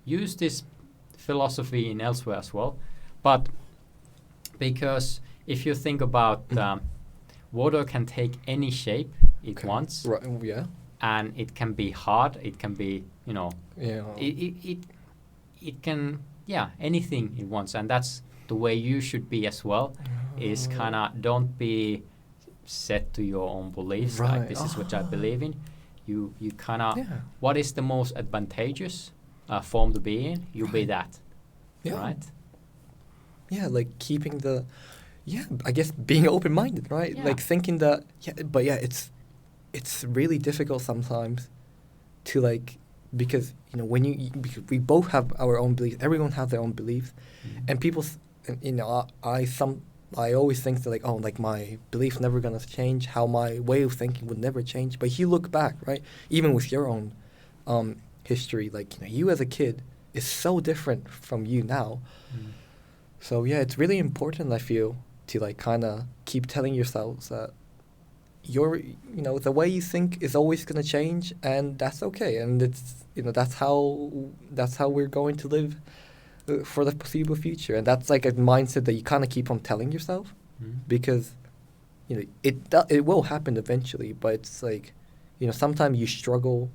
use this philosophy in elsewhere as well. But because if you think about water can take any shape it wants. Right. Yeah. And it can be hard. It can be, It can, anything it wants. And that's the way you should be as well is kind of don't be set to your own beliefs. Right. Like this is what I believe in. You kind of what is the most advantageous form to be in? You be that. Yeah. Right. Yeah, like keeping the, I guess being open-minded, right? Yeah. Like thinking that, but it's really difficult sometimes to like, because because we both have our own beliefs. Everyone has their own beliefs, and people, I always think that like, oh, like my belief's never gonna change. How my way of thinking would never change. But you look back, right? Even with your own history, like you as a kid is so different from you now. So yeah, it's really important, I feel, to like kind of keep telling yourselves that the way you think is always going to change, and that's okay, and it's that's how we're going to live for the foreseeable future, and that's like a mindset that you kind of keep on telling yourself, because it will happen eventually, but it's like sometimes you struggle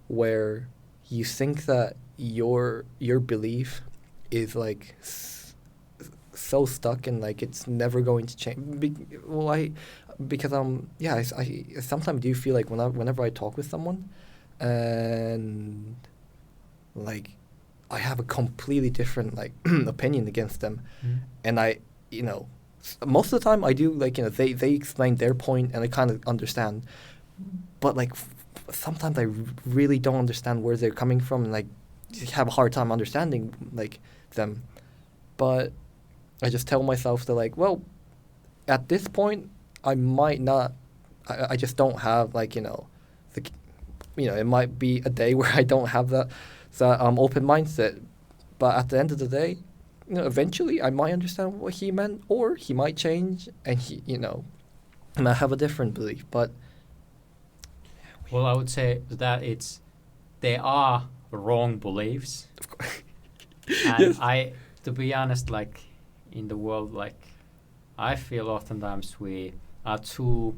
where you think that your belief is like so stuck and like it's never going to change. Because I sometimes do feel like whenever I talk with someone, and like I have a completely different like opinion against them, and I most of the time I do like they explain their point and I kind of understand, but like sometimes I really don't understand where they're coming from, and like have a hard time understanding like them, but I just tell myself that like, well, at this point I might not, I just don't have like it might be a day where I don't have that open mindset, but at the end of the day, eventually I might understand what he meant, or he might change and he and I have a different belief. But well, I would say that they are wrong beliefs. Of course. And yes. To be honest, like in the world, like I feel oftentimes we are too,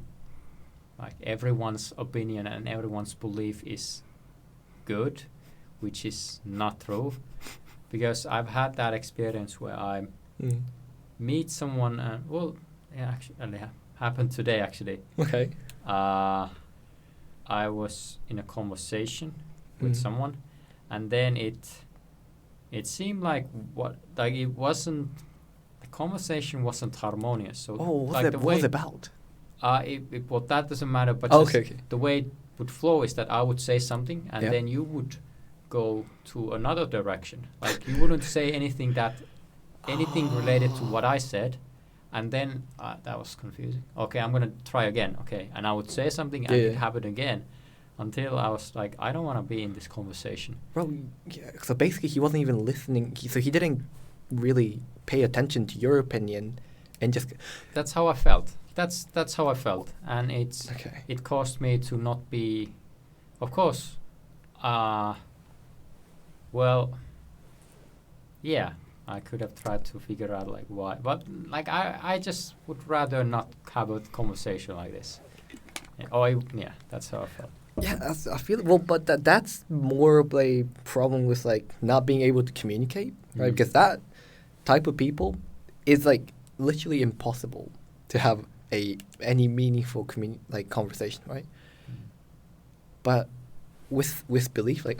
like everyone's opinion and everyone's belief is good, which is not true. Because I've had that experience where I meet someone, and actually happened today actually. Okay. I was in a conversation with someone, and then it seemed like the conversation wasn't harmonious. So what was it about? Well, that doesn't matter. But the way it would flow is that I would say something, and then you would go to another direction. Like you wouldn't say anything related to what I said, and then that was confusing. Okay, I'm gonna try again. Okay, and I would say something, and it happened again, until I was like, I don't want to be in this conversation. Well, so basically he wasn't even listening. So he didn't really pay attention to your opinion, and just. That's how I felt. That's how I felt, and it caused me to not be. Of course. Well. Yeah. I could have tried to figure out like why, but like I just would rather not have a conversation like this. That's how I felt. Yeah, I feel well, but that's more of a problem with like not being able to communicate, right? Because that type of people is like literally impossible to have any meaningful conversation, right? But with belief, like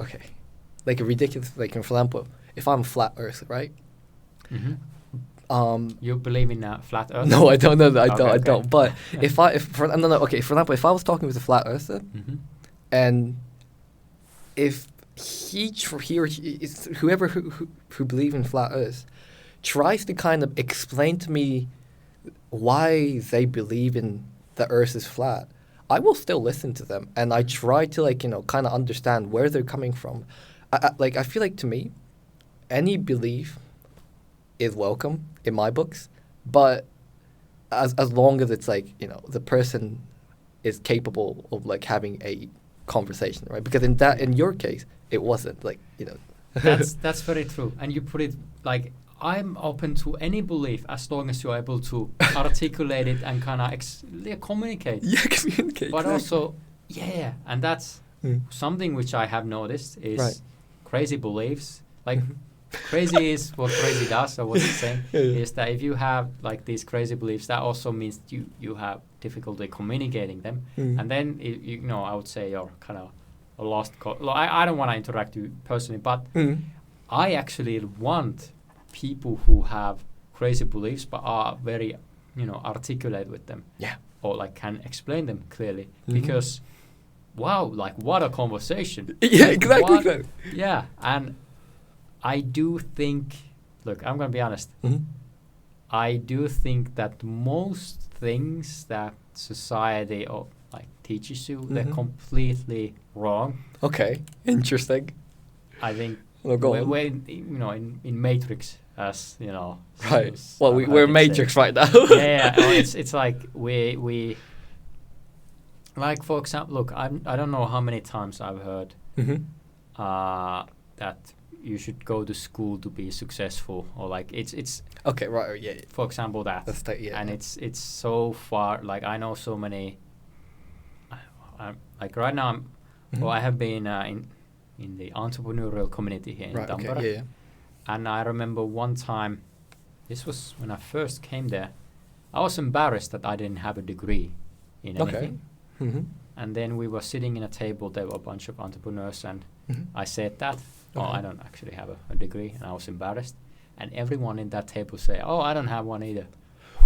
like a ridiculous, like for example, if I'm flat Earth, right? You believe in a flat Earth? No, I don't know that. I don't. But for example, if I was talking with a flat Earther, and if he or she, whoever who believes in flat Earth tries to kind of explain to me why they believe in the Earth is flat, I will still listen to them, and I try to kind of understand where they're coming from. I feel like to me, any belief is welcome in my books, but as long as it's like the person is capable of like having a conversation, right? Because in your case it wasn't like that's very true, and you put it like I'm open to any belief as long as you're able to articulate it and kind of communicate. Yeah, communicate. But also and that's something which I have noticed is crazy beliefs. Like crazy is what crazy does, or what it's saying is that if you have like these crazy beliefs, that also means you have difficulty communicating them, and then you know, I would say you're kind of a lost I don't want to interact with you personally, but I actually want people who have crazy beliefs but are very, you know, articulate with them, or like can explain them clearly, because wow, like what a conversation. Yeah, exactly. Yeah, and I do think, look, I'm gonna be honest, I do think that most things that society or like teaches you, they're completely wrong. Okay, interesting. I think when you know, in Matrix, as you know, right. Well, we're Matrix right now. It's like we like, for example, look, I don't know how many times I've heard that you should go to school to be successful, or like it's okay, right, yeah. For example, it's so far. Like I know so many. Like right now, I have been in the entrepreneurial community here in Tampere. Okay, and I remember one time, this was when I first came there, I was embarrassed that I didn't have a degree in anything. And then we were sitting in a table, there were a bunch of entrepreneurs, and I said that, I don't actually have a degree, and I was embarrassed. And everyone in that table said, oh, I don't have one either.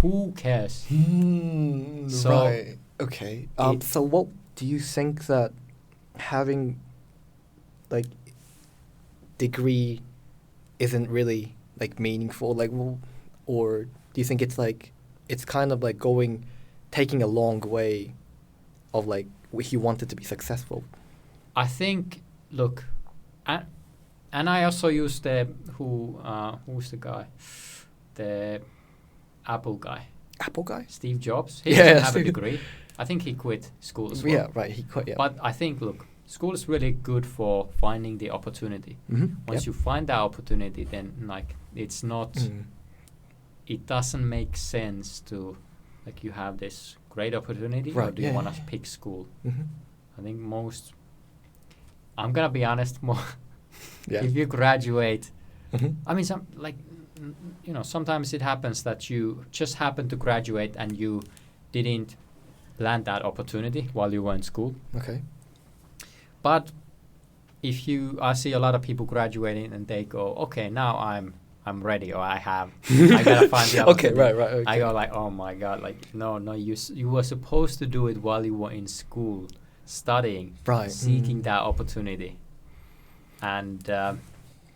Who cares? Right, okay. So what do you think that having, like, degree isn't really, like, meaningful? Like, or do you think it's, like, it's kind of, like, taking a long way of, like, if you wanted to be successful? I think, look, and I also use who's the guy? The Apple guy. Apple guy? Steve Jobs. He doesn't have a degree. I think he quit school as well. Yeah, right, he quit, yeah. But I think, look, school is really good for finding the opportunity. Once you find that opportunity, then, like, it's not, it doesn't make sense to, like, you have this great opportunity, or do you want to pick school? I think I'm going to be honest, if you graduate, I mean, you know, sometimes it happens that you just happen to graduate and you didn't land that opportunity while you were in school. Okay. But I see a lot of people graduating and they go, okay, now I'm ready, or I gotta find the opportunity. Okay, right. Okay. I go like, oh my god, like no, you were supposed to do it while you were in school, studying, seeking that opportunity, and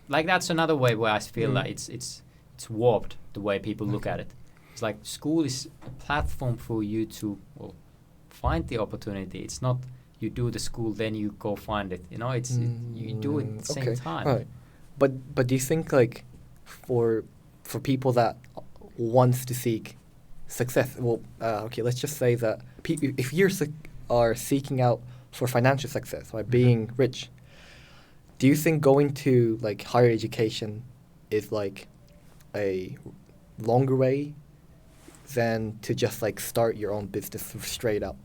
like that's another way where I feel like it's warped the way people look at it. It's like school is a platform for you to find the opportunity. It's not you do the school then you go find it. You know, you do it at the same time. Right. But do you think, like, for people that wants to seek success, let's just say that if you are seeking out for financial success, like being rich, do you think going to, like, higher education is, like, a longer way than to just, like, start your own business straight up?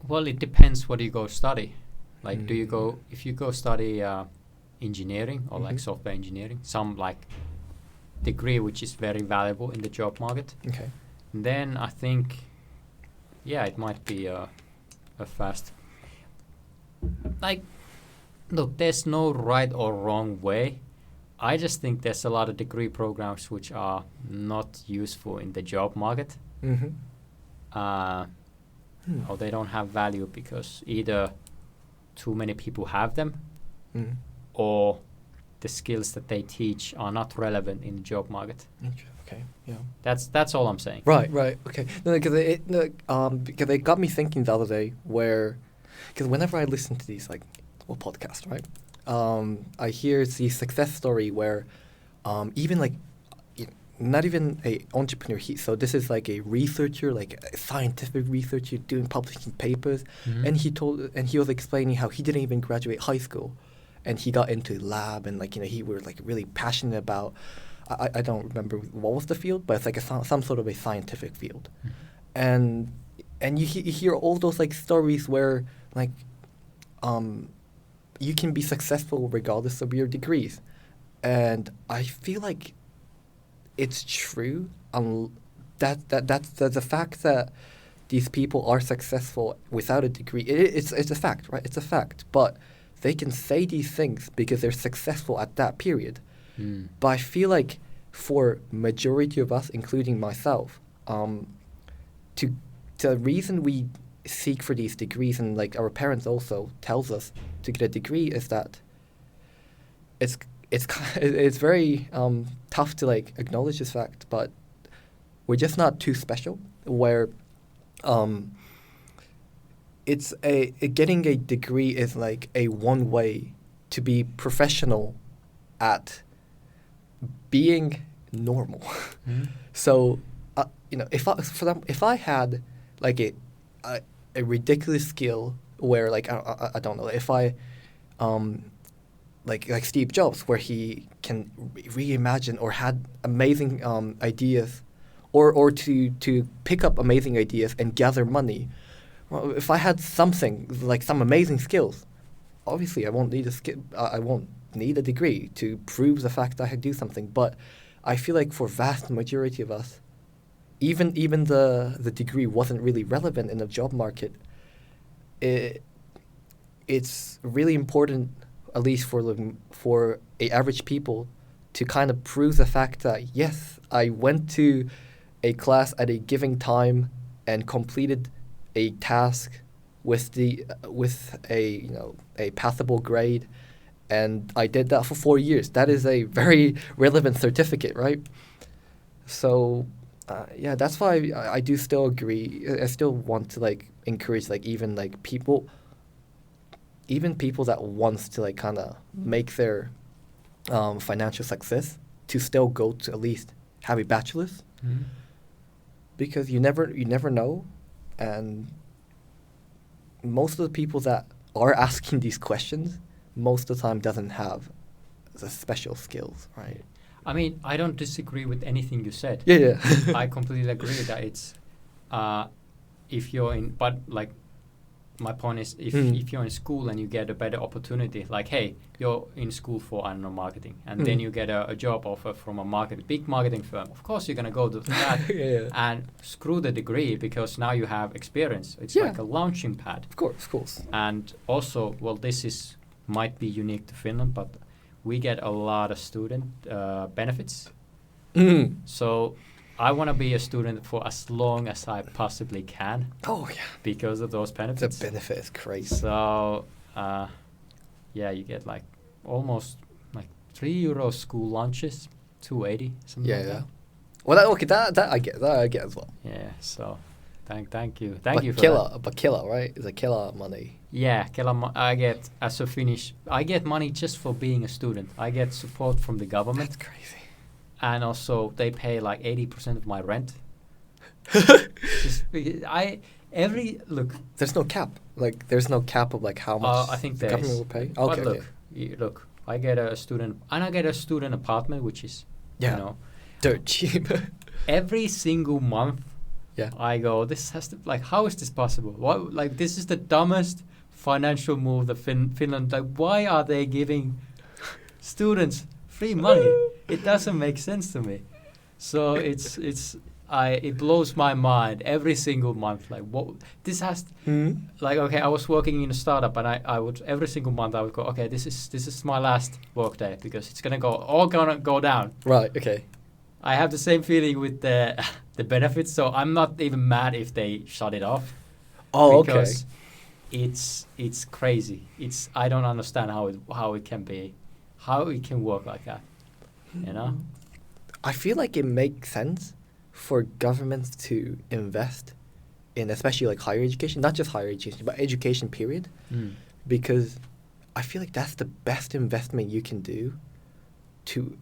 Well, it depends what you go study. Like, if you go study engineering or like software engineering, some like degree which is very valuable in the job market. Okay. Then I think, it might be a fast. Like, look, there's no right or wrong way. I just think there's a lot of degree programs which are not useful in the job market. Or they don't have value because either too many people have them, or the skills that they teach are not relevant in the job market. Okay, yeah. That's all I'm saying. Right. Okay. No, because it got me thinking the other day because whenever I listen to these podcasts, right, I hear the success story where even like not even a entrepreneur. So this is like a researcher, like a scientific researcher doing publishing papers, and he was explaining how he didn't even graduate high school, and he got into lab and he were like really passionate about. I don't remember what was the field, but it's like some sort of a scientific field, and you hear all those like stories where you can be successful regardless of your degrees. And I feel like it's true. That's the fact that these people are successful without a degree. It's a fact, right? It's a fact. But they can say these things because they're successful at that period. But I feel like for majority of us, including myself, the reason we seek for these degrees, and like our parents also tells us to get a degree, is that it's very tough to like acknowledge this fact, but we're just not too special. Where it's getting a degree is like a one way to be professional at being normal. So if I had like a ridiculous skill where like I don't know, if I like Steve Jobs, where he can reimagine or had amazing ideas, or to pick up amazing ideas and gather money. Well, if I had something like some amazing skills, obviously I won't need I won't need a degree to prove the fact that I can do something. But I feel like for vast majority of us, even the degree wasn't really relevant in the job market. It's really important, at least for a average people, to kind of prove the fact that yes, I went to a class at a given time and completed a task with a passable grade, and I did that for 4 years. That is a very relevant certificate, right? So that's why I do still agree. I still want to like encourage like even people that wants to like kind of make their financial success to still go to at least have a bachelor's, because you never know, and most of the people that are asking these questions most of the time doesn't have the special skills, right? I mean, I don't disagree with anything you said. Yeah. I completely agree that it's if you're in, but like my point is if you're in school and you get a better opportunity, like hey, you're in school for, I don't know, marketing, and then you get a job offer from a big marketing firm. Of course, you're gonna go to that and screw the degree, because now you have experience. It's like a launching pad. Of course. And also, well, might be unique to Finland, but we get a lot of student benefits. So I want to be a student for as long as I possibly can. Oh, yeah. Because of those benefits. The benefit is crazy. So, you get like almost like €3 school lunches, 280, something like that. Well, that I get. That I get as well. Yeah, so thank you. Thank you for that. But Kela, right? It's a Kela money. Yeah, I get, as a Finnish, I get money just for being a student. I get support from the government. That's crazy. And also, they pay like 80% of my rent. There's no cap. Like, there's no cap of like how much I think the government will pay. Okay. But look, I get a student apartment, which is, dirt cheap. Every single month, I go, this has to, like, how is this possible? What, like, this is the dumbest financial move that Finland, like, why are they giving students free money? It doesn't make sense to me. So it blows my mind every single month. Like, what this has, like, okay, I was working in a startup, and I would every single month I would go, okay, this is my last work day, because it's gonna go down. Right. Okay. I have the same feeling with the benefits, so I'm not even mad if they shut it off. Oh, because okay. It's crazy. I don't understand how it can work like that. You know? I feel like it makes sense for governments to invest in, especially like higher education, not just higher education, but education period, because I feel like that's the best investment you can do to,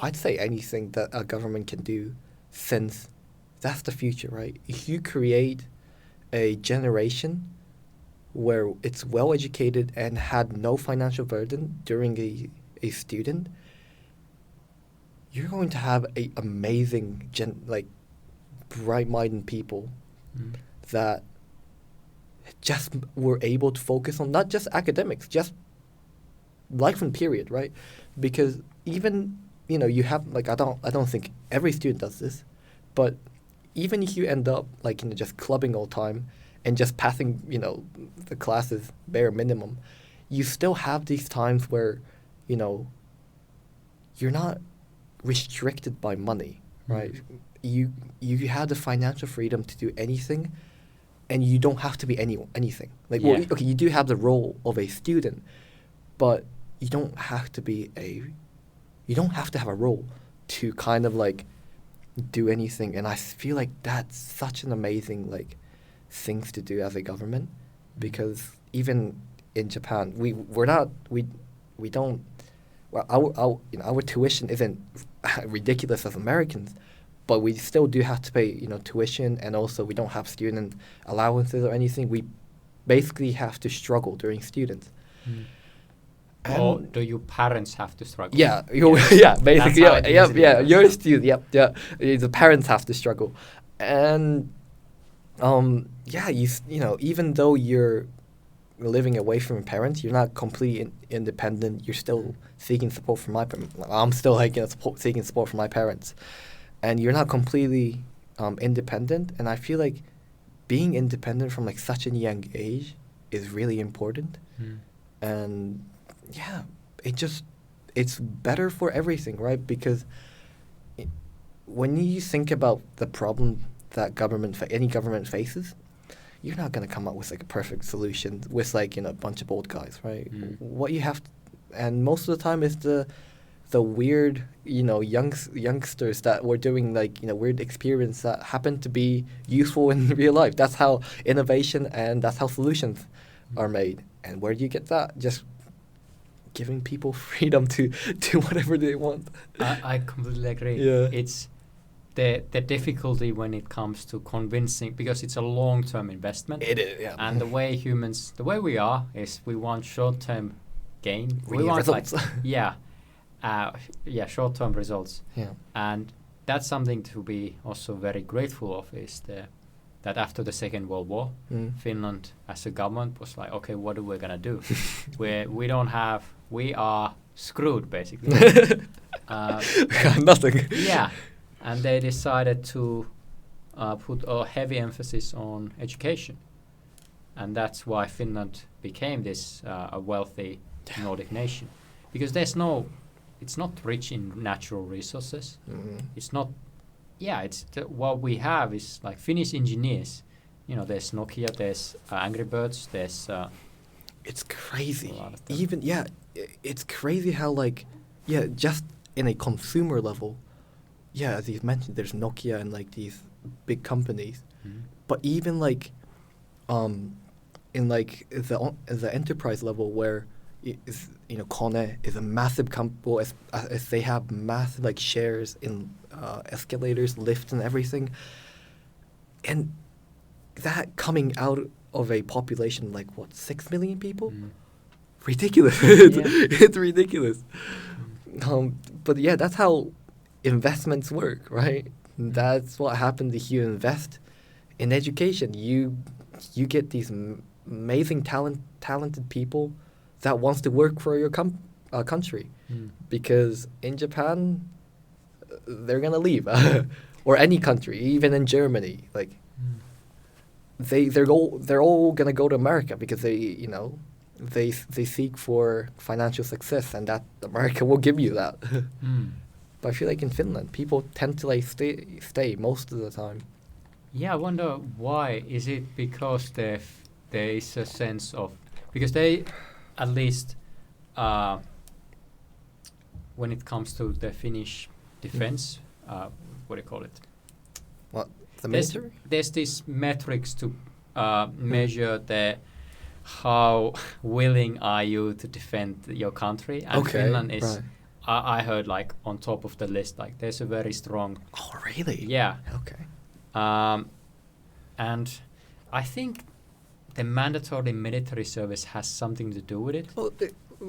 I'd say, anything that a government can do, since that's the future, right? If you create a generation where it's well educated and had no financial burden during a student, you're going to have a amazing bright-minded people that just were able to focus on not just academics, just Enlightenment period, right? Because even, you have, like, I don't think every student does this, but even if you end up, like, just clubbing all time and just passing, the classes bare minimum, you still have these times where, you're not restricted by money, right? You have the financial freedom to do anything, and you don't have to be anything. Like, well, okay, you do have the role of a student, but you don't have to have a role to kind of like do anything. And I feel like that's such an amazing like things to do as a government, because even in Japan, we don't. Well, our tuition isn't ridiculous as Americans, but we still do have to pay, tuition, and also we don't have student allowances or anything. We basically have to struggle during students. Or do your parents have to struggle? Yeah, basically, you're a student. The parents have to struggle, and even though you're living away from your parents, you're not completely independent. You're still seeking support from my parents. I'm still like seeking support from my parents, and you're not completely independent. And I feel like being independent from like such a young age is really important. And yeah, it's better for everything, right? Because when you think about the problem that any government faces, you're not going to come up with like a perfect solution with like, a bunch of old guys, right? What you have and most of the time is the weird, youngsters that were doing like, weird experience that happen to be useful in real life. That's how innovation and that's how solutions are made. And where do you get that? Just giving people freedom to do whatever they want. I completely agree. Yeah. It's the difficulty when it comes to convincing, because it's a long-term investment. It is, yeah. And the way we are is we want short-term gain. We want results. Short-term results. Yeah. And that's something to be also very grateful of, is that after the Second World War, Finland as a government was like, okay, what are we going to do? We are screwed, basically. Nothing. Yeah. And they decided to put a heavy emphasis on education. And that's why Finland became this a wealthy Nordic nation. Because it's not rich in natural resources. It's not, what we have is like Finnish engineers. There's Nokia, there's Angry Birds, there's... it's crazy. A lot of them. Even, it's crazy how like, just in a consumer level, as you've mentioned, there's Nokia and like these big companies, but even like, in like the enterprise level where, Kone is a massive company. As they have massive like shares in escalators, lifts, and everything, and that coming out of a population like 6 million people, ridiculous. It's ridiculous. But that's how investments work, right? That's what happens if you invest in education. You get these amazing talented people that wants to work for your country, because in Japan they're gonna leave, or any country, even in Germany, like they're all gonna go to America because they seek for financial success, and that America will give you that. But I feel like in Finland, people tend to like stay most of the time. Yeah, I wonder why. Is it because there is a sense of, because they, at least, when it comes to the Finnish defense, what do you call it? What, the military? There's these metrics to measure how willing are you to defend your country, and Finland is. Right. I heard like on top of the list, like there's a very strong. Oh really? Yeah. Okay. And I think the mandatory military service has something to do with it. Well,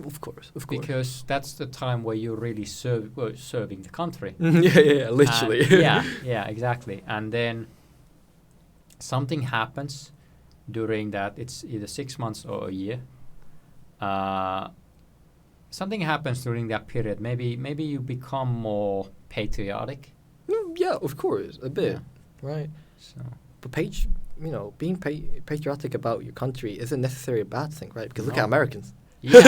of course. Because that's the time where you're really serving the country. Literally. Yeah, exactly. And then something happens during that. It's either 6 months or a year. something happens during that period. Maybe you become more patriotic. Yeah, of course, a bit, right? So But being patriotic about your country isn't necessarily a bad thing, right? Because look at No. Americans. yeah,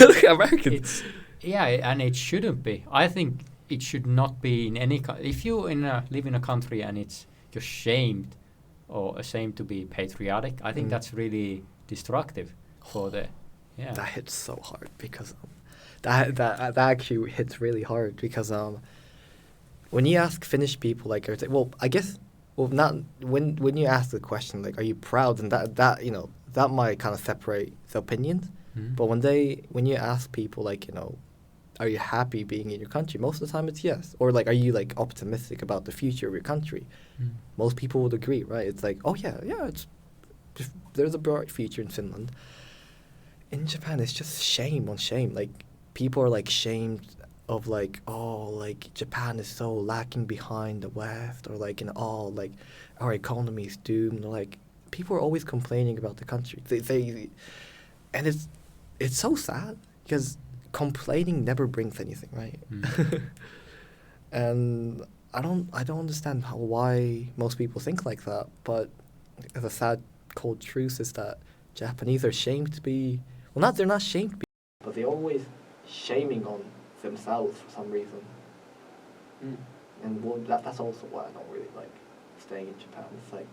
Look at Americans. and it shouldn't be. I think it should not be in any. If you live in a country and you're shamed or ashamed to be patriotic, I think that's really destructive for the. Yeah. That hits so hard because that actually hits really hard because when you ask Finnish people like not when you ask the question like are you proud, and that might kind of separate the opinions. But when you ask people like are you happy being in your country, most of the time it's yes. Or like are you like optimistic about the future of your country? Most people would agree, right? It's like, oh yeah, there's a bright future in Finland. In Japan, it's just shame on shame. Like, people are, like, shamed of, like, oh, like, Japan is so lacking behind the West, or, like, like, our economy is doomed. Like, people are always complaining about the country. And it's so sad, because complaining never brings anything, right? And I don't understand why most people think like that, but the sad, cold truth is that Japanese are shamed to be... Well, they're not shamed to be, but they're always shaming on themselves for some reason. And that's also why I don't really like staying in Japan. It's like,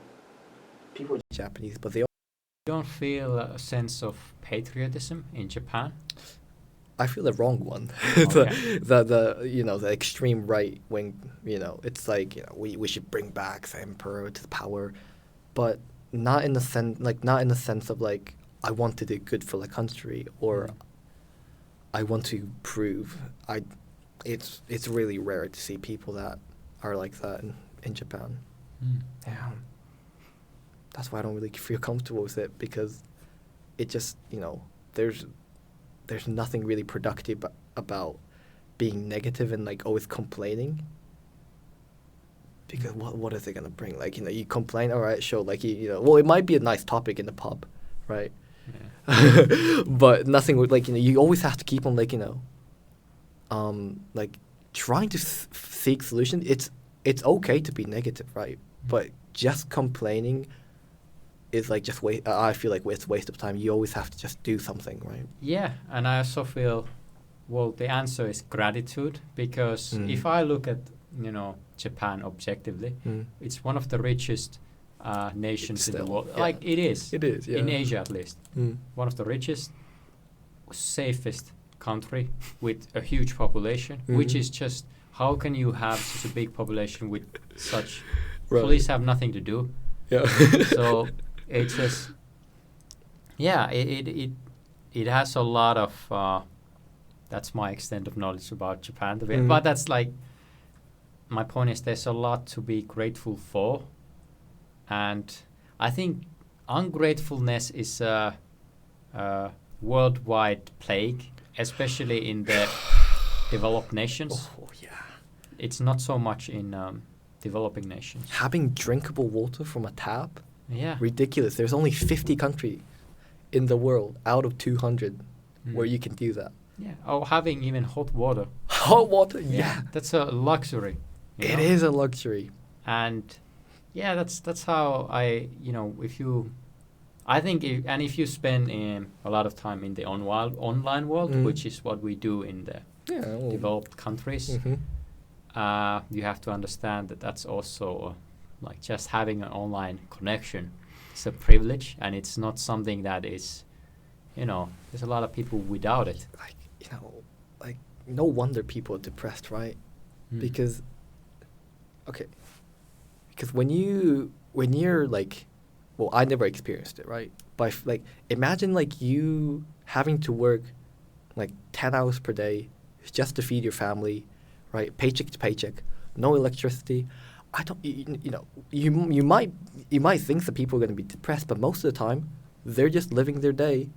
people are Japanese, but they don't feel a sense of patriotism in Japan? I feel the wrong one. Okay. the extreme right wing, it's like, we should bring back the emperor to power, but not in the sense of like, I want to do good for the country, or I want to prove. It's really rare to see people that are like that in Japan. Yeah. That's why I don't really feel comfortable with it, because it just, there's nothing really productive about being negative and like always complaining. Because what is it gonna bring? Like, you complain, all right, sure, like well, it might be a nice topic in the pub, right? Yeah. But nothing would, like, you always have to keep on, like, like trying to seek solutions. It's okay to be negative, right? But just complaining is like just I feel like it's a waste of time. You always have to just do something, right? Yeah, and I also feel, well, the answer is gratitude, because if I look at Japan objectively, it's one of the richest nations in the world. Yeah. Like it is, yeah. In Asia at least, one of the richest, safest country with a huge population, which is just, how can you have such a big population with such police have nothing to do? Yeah. So it's just, yeah, it has a lot of that's my extent of knowledge about Japan, but that's like, my point is there's a lot to be grateful for, and I think ungratefulness is a worldwide plague, especially in the developed nations. Oh yeah, it's not so much in developing nations. Having drinkable water from a tap, yeah, ridiculous. There's only 50 countries in the world out of 200 where you can do that. Yeah. Oh, having even hot water. Hot water, yeah. That's a luxury. It is a luxury. And yeah, that's how if you spend a lot of time in the online world, which is what we do in the developed countries, you have to understand that that's also like just having an online connection. It's a privilege, and it's not something that is, there's a lot of people without it. Like no wonder people are depressed, right? Because when you're like, well, I never experienced it, right? But like, imagine like you having to work like 10 hours per day just to feed your family, right? Paycheck to paycheck, no electricity. You might think that people are going to be depressed, but most of the time they're just living their day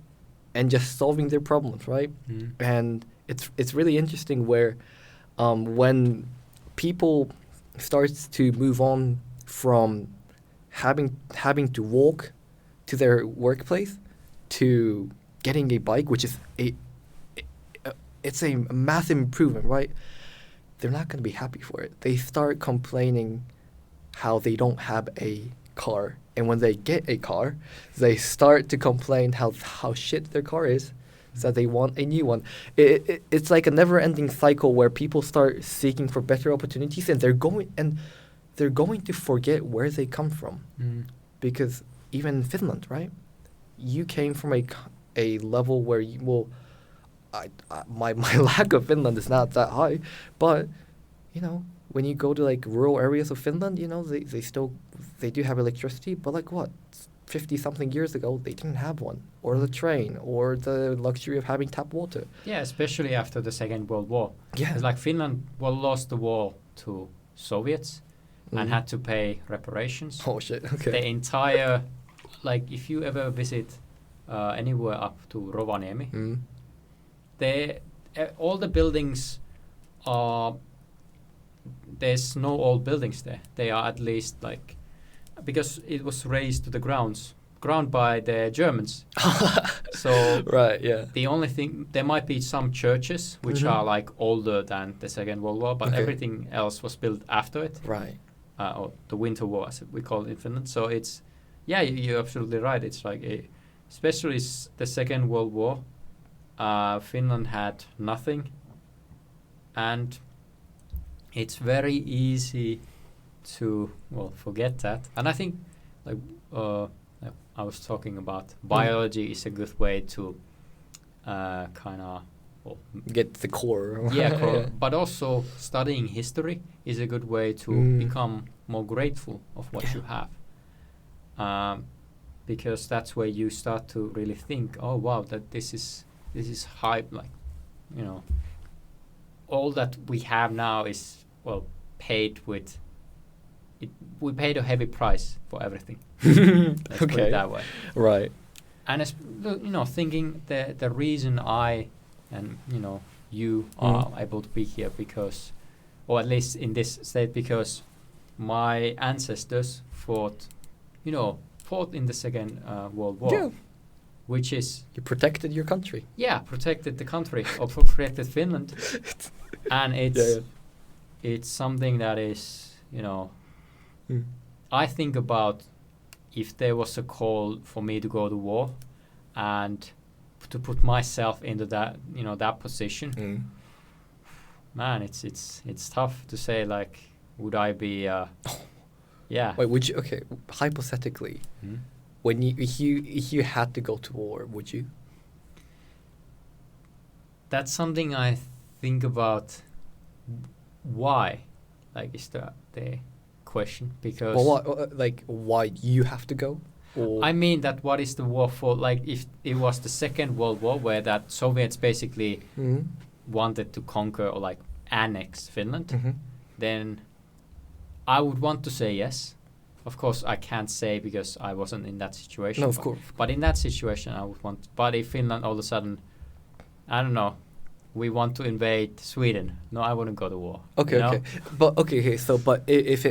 and just solving their problems, right? And it's really interesting where when people starts to move on from having to walk to their workplace to getting a bike, which is it's a massive improvement, right? They're not going to be happy for it. They start complaining how they don't have a car. And when they get a car, they start to complain how shit their car is, so they want a new one. It's like a never-ending cycle where people start seeking for better opportunities, and they're going to forget where they come from. Because even in Finland, right? You came from a level where you will... my lack of Finland is not that high, but, you know, when you go to, like, rural areas of Finland, you know, they do have electricity, but, like, what? 50-something years ago, they didn't have one, or the train, or the luxury of having tap water. Yeah, especially after the Second World War. Yeah. It's like Finland lost the war to Soviets and had to pay reparations. Oh, shit, okay. The entire, like, if you ever visit anywhere up to Rovaniemi, all the buildings are, there's no old buildings there. They are at least like, because it was razed to the ground by the Germans. So right, yeah. the only thing, there might be some churches which are like older than the Second World War, but everything else was built after it. Right. Or the Winter War, as we call it in Finland. So it's, yeah, you're absolutely right. It's like, especially the Second World War, Finland had nothing, and it's very easy to forget that. And I think, like I was talking about, biology is a good way to kind of get the core. core. But also studying history is a good way to become more grateful of what you have, because that's where you start to really think, oh wow, that this is hype, like, you know, all that we have now is paid with it. We paid a heavy price for everything. Let's put it that way. Right. And you know, thinking the reason I and you are able to be here because, or at least in this state, because my ancestors fought in the Second World War. Yeah. Which is... You protected your country. Yeah, protected the country, or protected Finland. And it's something that is, I think about if there was a call for me to go to war and to put myself into that, that position. Man, it's tough to say, like, would I be... yeah. Wait, would you... Okay, hypothetically... When if you had to go to war, would you? That's something I think about. Why? Like, is the question? Because why you have to go? Or I mean that what is the war for? Like, if it was the Second World War, where that Soviets basically wanted to conquer or like annex Finland, then I would want to say yes. Of course, I can't say because I wasn't in that situation. No, of course. But in that situation, I would want... But if Finland all of a sudden, I don't know, we want to invade Sweden, no, I wouldn't go to war. Okay, okay. But, okay, so, but if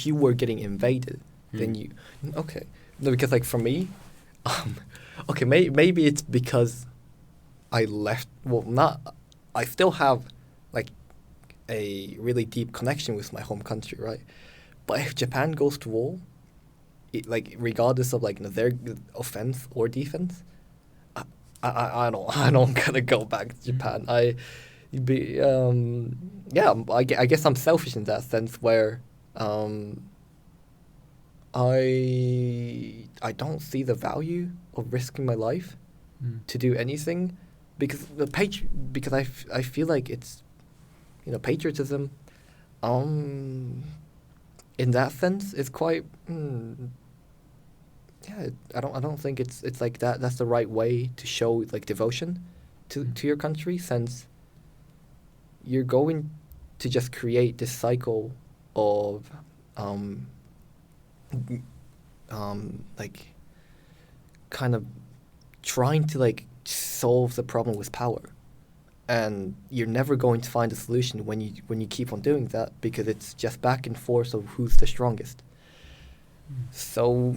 you were getting invaded, then you... Okay. No, because, like, for me, okay, maybe it's because I left... Well, not... I still have, like, a really deep connection with my home country, right? But if Japan goes to war, like regardless of like their offense or defense, I don't gonna go back to Japan. I guess I'm selfish in that sense where I don't see the value of risking my life to do anything because I feel like it's patriotism. In that sense, it's quite. I don't think it's like that. That's the right way to show like devotion to your country, since you're going to just create this cycle of like kind of trying to like solve the problem with power. And you're never going to find a solution when you keep on doing that, because it's just back and forth of who's the strongest. So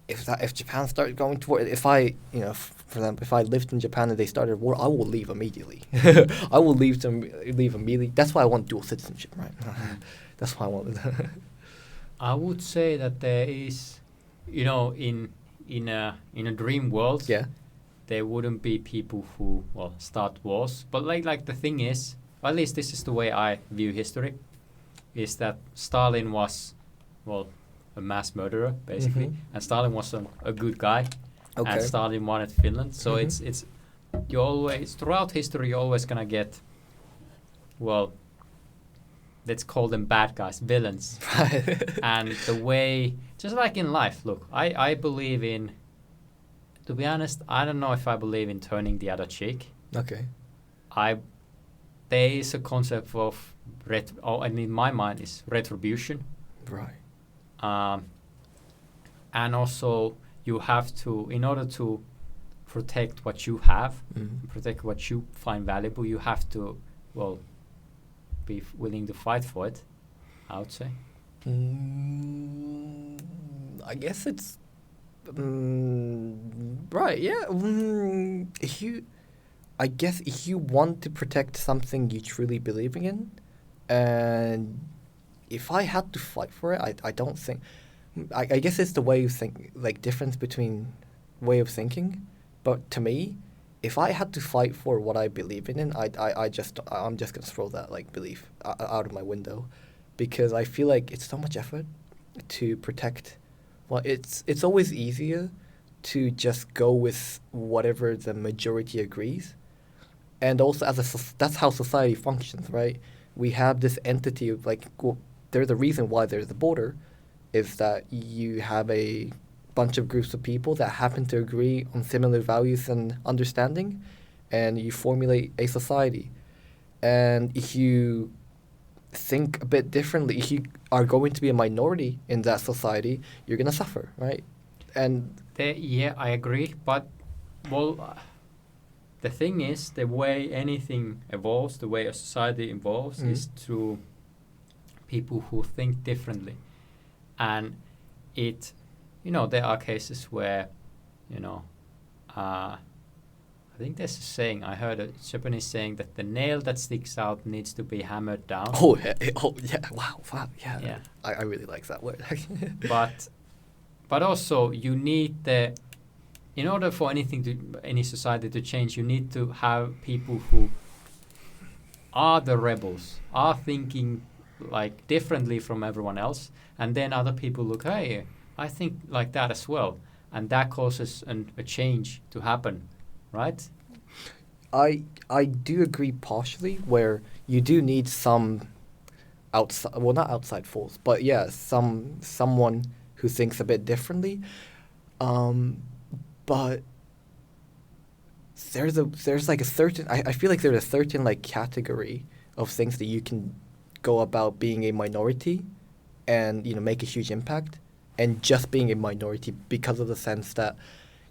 if Japan started going to war, if I, for example, if I lived in Japan and they started a war, I will leave immediately. I will leave immediately. That's why I want dual citizenship, right? That's why I want it. I would say that there is, in a dream world, Yeah. there wouldn't be people who start wars. But like the thing is, at least this is the way I view history, is that Stalin was a mass murderer basically, and Stalin was a good guy, and Stalin wanted Finland. So it's you always throughout history you're always gonna get let's call them bad guys, villains. And the way, just like in life, look, I believe in, to be honest, I don't know if I believe in turning the other cheek. Okay. There is a concept of, and in my mind, is retribution. Right. And also, you have to, in order to protect what you have, protect what you find valuable, you have to, be willing to fight for it, I would say. I guess it's right. Yeah. I guess if you want to protect something you truly believe in, and if I had to fight for it, I don't think. I guess it's the way you think, like difference between way of thinking. But to me, if I had to fight for what I believe in, I'm just gonna throw that like belief out of my window, because I feel like it's so much effort to protect. Well, it's always easier to just go with whatever the majority agrees, and also that's how society functions, right? We have this entity of they're the reason why there's a border, is that you have a bunch of groups of people that happen to agree on similar values and understanding, and you formulate a society. And if you think a bit differently, if you are going to be a minority in that society, you're going to suffer, right? And yeah, I agree. But, the thing is, the way anything evolves, the way a society evolves, is through people who think differently. And there are cases where, I think there's a saying, I heard a Japanese saying that the nail that sticks out needs to be hammered down. Oh, yeah, wow, yeah. I really like that word. But also you need in order for any society to change, you need to have people who are the rebels, are thinking like differently from everyone else, and then other people look, hey, I think like that as well, and that causes a change to happen, right? I do agree partially, where you do need some outside, well, not outside force, but yeah, someone who thinks a bit differently, but there's like a certain, I feel like there's a certain like category of things that you can go about being a minority and make a huge impact, and just being a minority because of the sense that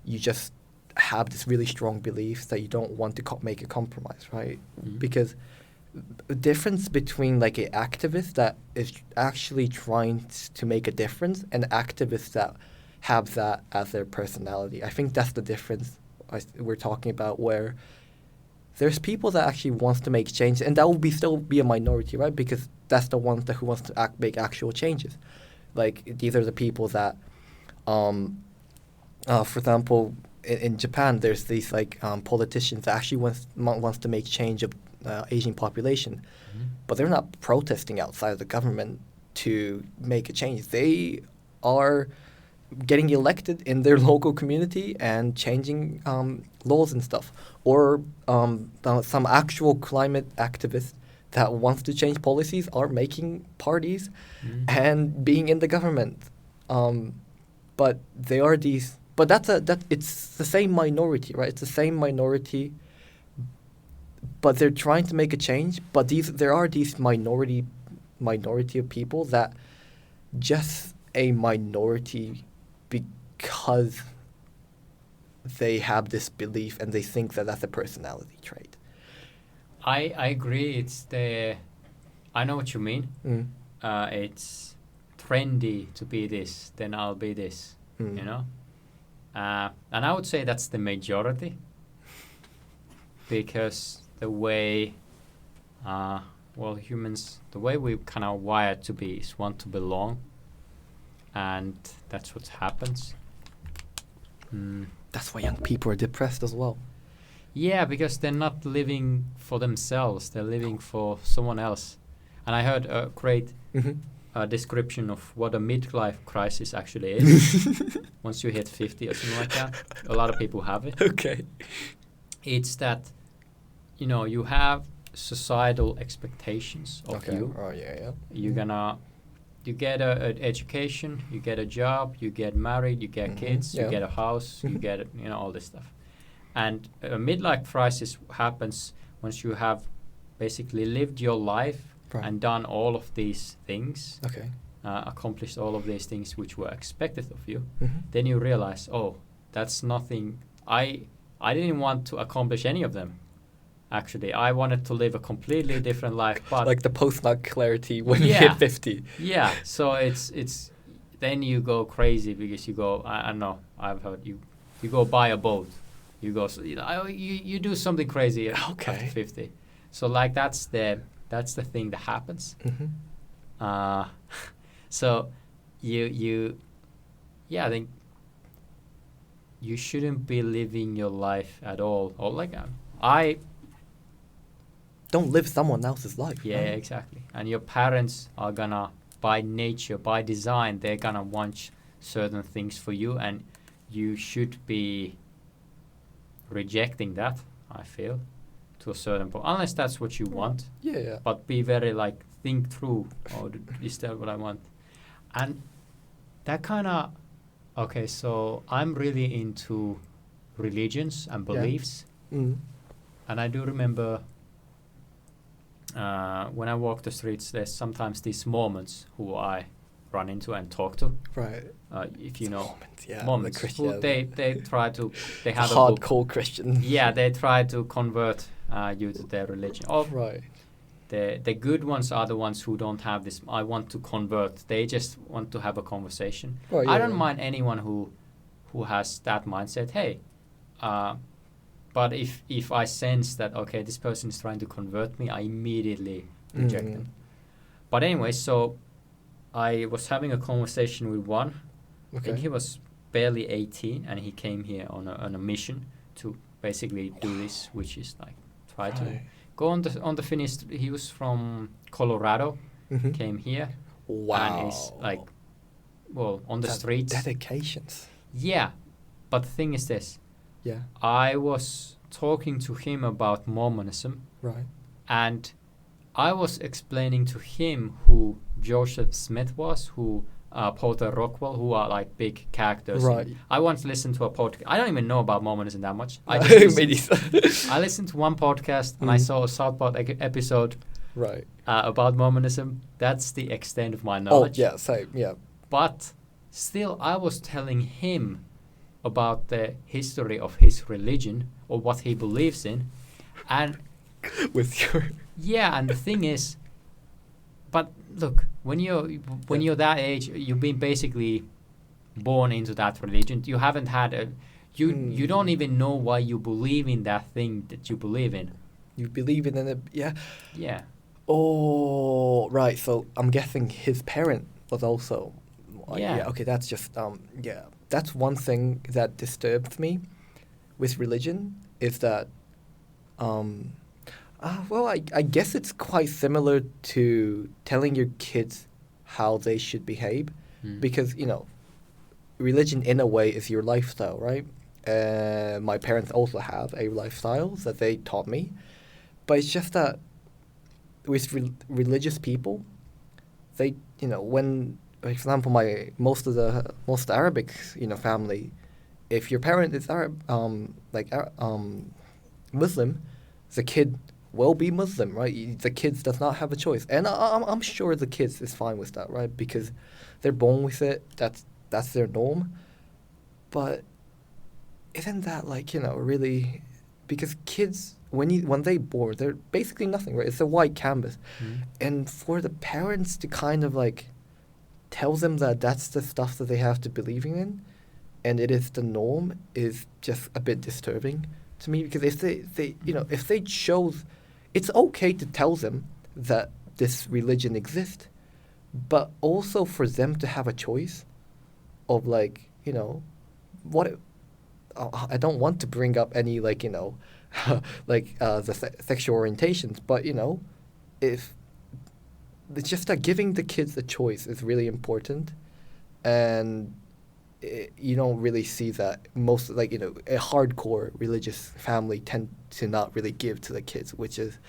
you just have this really strong belief that you don't want to make a compromise, right? Because the difference between like an activist that is actually trying to make a difference and activists that have that as their personality, I think that's the difference we're talking about, where there's people that actually wants to make change, and that will still be a minority, right? Because that's the ones who wants to make actual changes. Like, these are the people that, for example, in Japan, there's these politicians that actually wants to make change of aging population, but they're not protesting outside of the government to make a change. They are getting elected in their local community and changing laws and stuff. Or some actual climate activists that wants to change policies are making parties and being in the government. But they are these. But it's the same minority, right? It's the same minority, but they're trying to make a change. But there are these minority of people that just a minority because they have this belief and they think that that's a personality trait. I agree. I know what you mean. It's trendy to be this, then I'll be this, And I would say that's the majority, because the way, humans, the way we're kind of wired to be is want to belong, and that's what happens. That's why young people are depressed as well. Yeah, because they're not living for themselves, they're living for someone else. And I heard a great description of what a midlife crisis actually is. Once you hit 50 or something like that, a lot of people have it. Okay. It's that, you have societal expectations of you. Oh, yeah. You get an education, you get a job, you get married, you get kids, you get a house, you get, all this stuff. And a midlife crisis happens once you have basically lived your life and done all of these things, accomplished all of these things which were expected of you. Then you realize, that's nothing. I didn't want to accomplish any of them. Actually, I wanted to live a completely different life. But like the post-nut clarity when you hit 50. Yeah, so it's then you go crazy because you go, I don't know, I've heard you go buy a boat. You go, you do something crazy after 50. So like that's the thing that happens. So I think you shouldn't be living your life at all. Or don't live someone else's life. Yeah, right? Exactly. And your parents are gonna, by nature, by design, they're gonna want certain things for you, and you should be rejecting that, I feel, to a certain point, unless that's what you want. Yeah. But be very think through, is that what I want? And that kind of, so I'm really into religions and beliefs. And I do remember when I walk the streets, there's sometimes these Mormons who I run into and talk to. Right. If you know Mormons, who they try to, they have a hardcore Christian. Yeah, they try to convert you to their religion. Right. The good ones are the ones who don't have this, I want to convert. They just want to have a conversation. Right, I don't mind anyone who has that mindset. Hey, but if I sense that, this person is trying to convert me, I immediately reject them. But anyway, so I was having a conversation with one. I think he was barely 18, and he came here on a mission to basically do this, which is try to go on the Finnish. He was from Colorado, came here. Wow. And is on the streets. Dedications. Yeah, but the thing is this. Yeah. I was talking to him about Mormonism. Right. And I was explaining to him who Joseph Smith was, who Porter Rockwell, who are big characters. Right. I once listened to a podcast. I don't even know about Mormonism that much. I listened to one podcast and I saw a South Park episode about Mormonism. That's the extent of my knowledge. Oh, yeah, same, yeah. But still, I was telling him about the history of his religion or what he believes in. And and the thing is, but look, when you're that age, you've been basically born into that religion. You haven't had you don't even know why you believe in that thing that you believe in. You believe in it, yeah. Yeah. Oh, right. So I'm guessing his parent was also. Yeah. Okay, that's just That's one thing that disturbs me with religion is that. I guess it's quite similar to telling your kids how they should behave, because religion in a way is your lifestyle, right? My parents also have a lifestyle that they taught me, but it's just that with religious people, they when, for example, most of the Arabic family, if your parent is Muslim, the kid will be Muslim, right? The kids does not have a choice, and I'm sure the kids is fine with that, right? Because they're born with it. That's their norm. But isn't that really? Because kids, when they born, they're basically nothing, right? It's a white canvas, and for the parents to kind of tell them that that's the stuff that they have to believe in, and it is the norm, is just a bit disturbing to me, because if they if they chose, it's okay to tell them that this religion exists, but also for them to have a choice of, like, what I don't want to bring up any, like, like the sexual orientations, but if it's just that giving the kids a choice is really important, and you don't really see that most, like, a hardcore religious family tend to not really give to the kids, which is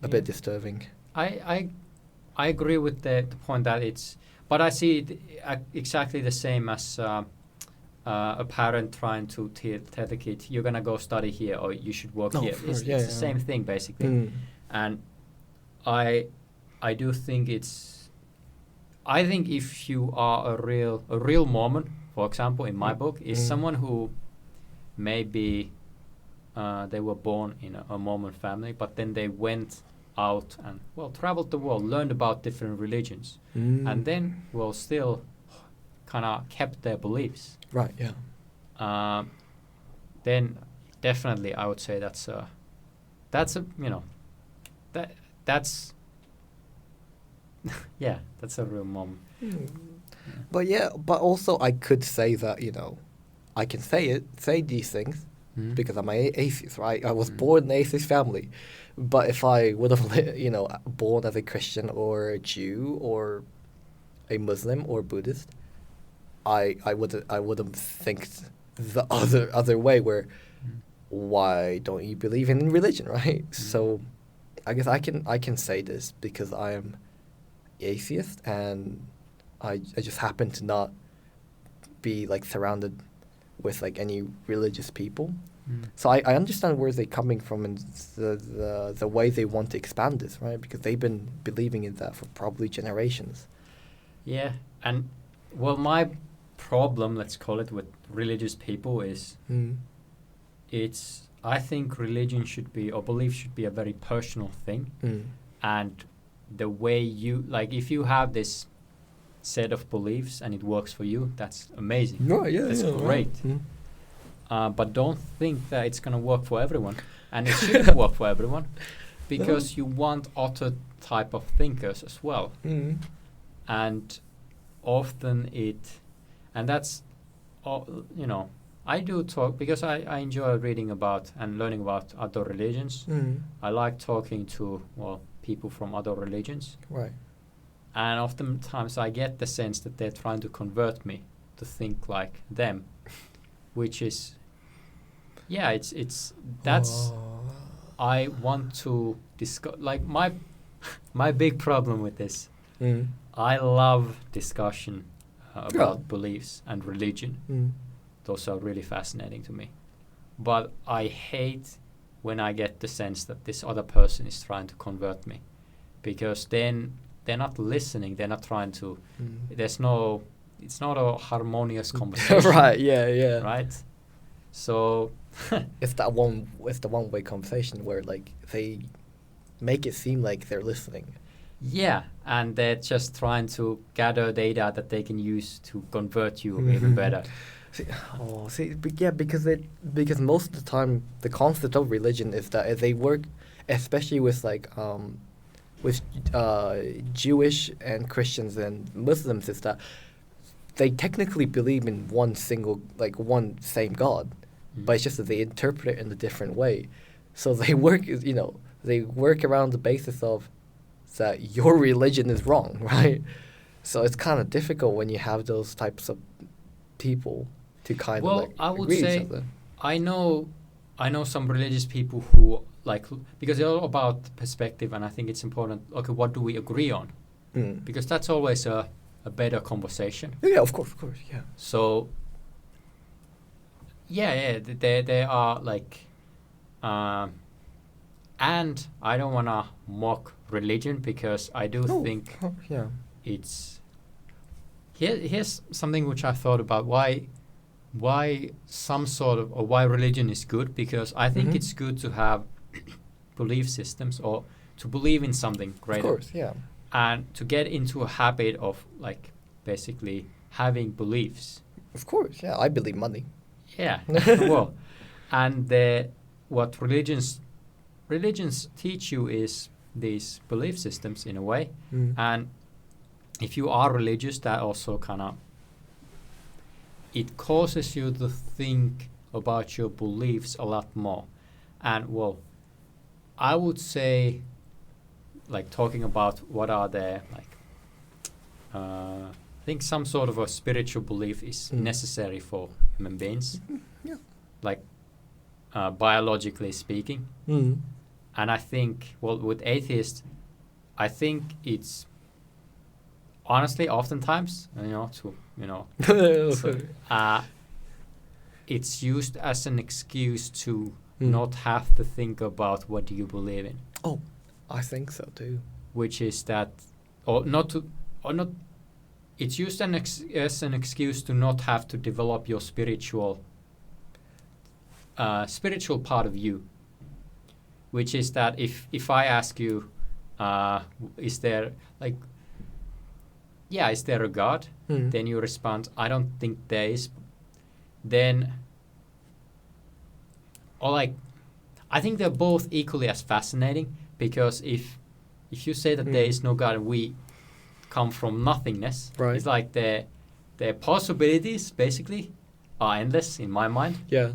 a bit disturbing. I agree with the point that it's, but I see it exactly the same as a parent trying to tell the kid, you're gonna go study here or you should work here. It's the same thing basically. And I do think I think if you are a real Mormon, for example, in my book, is someone who maybe they were born in a Mormon family, but then they went out and traveled the world, learned about different religions, and then still kind of kept their beliefs. Right. Yeah. Then definitely I would say that's a yeah, that's a real Mormon. But also I could say that I can say these things because I'm an atheist, right? I was born in an atheist family, but if I would have born as a Christian or a Jew or a Muslim or Buddhist, I wouldn't think the other way, where why don't you believe in religion, right? So I guess I can say this because I am atheist, and I just happen to not be, like, surrounded with, like, any religious people. So I understand where they're coming from and the way they want to expand this, right? Because they've been believing in that for probably generations. Yeah, and my problem, let's call it, with religious people is I think religion should be, or belief should be, a very personal thing. And the way you, like, if you have this set of beliefs and it works for you, that's amazing. That's great. But don't think that it's going to work for everyone, and it shouldn't work for everyone, because you want other type of thinkers as well. And often and that's I do talk because I enjoy reading about and learning about other religions. I like talking to people from other religions, right? And oftentimes I get the sense that they're trying to convert me to think like them, which is, it's that's I want to discuss. Like, my big problem with this, I love discussion about beliefs and religion. Those are really fascinating to me, but I hate when I get the sense that this other person is trying to convert me, because then they're not listening. They're not trying to. It's not a harmonious conversation. Right. Yeah. Right. So it's the one-way conversation where, like, they make it seem like they're listening. Yeah, and they're just trying to gather data that they can use to convert you even better. Because most of the time the concept of religion is that they work, especially with Jewish and Christians and Muslims, is that they technically believe in one same God, but it's just that they interpret it in a different way. So they work around the basis of that your religion is wrong, right? So it's kind of difficult when you have those types of people to kind of I would agree say each other. I know some religious people who, like, because they're all about perspective, and I think it's important. Okay, what do we agree on? Because that's always a better conversation. Yeah, of course, yeah. So they are like, and I don't want to mock religion, because I do think it's here's something which I thought about, why some sort of, or why religion is good, because I think it's good to have belief systems, or to believe in something greater. Of course, yeah. And to get into a habit of, like, basically having beliefs Of course, yeah, I believe money. Yeah, well, and what religions teach you is these belief systems in a way, and if you are religious, that also kind of it causes you to think about your beliefs a lot more. And well, I would say, like talking about what are the like, I think some sort of a spiritual belief is necessary for human beings, like biologically speaking. And I think, well, with atheists, I think it's honestly oftentimes, it's used as an excuse to not have to think about what you believe in. Oh, I think so too. Which is that, it's used as an excuse to not have to develop your spiritual part of you. Which is that if I ask you, is there a God? Then you respond, I don't think there is. Then, I think they're both equally as fascinating, because if you say that there is no God and we come from nothingness, right. It's like the possibilities basically are endless in my mind. Yeah.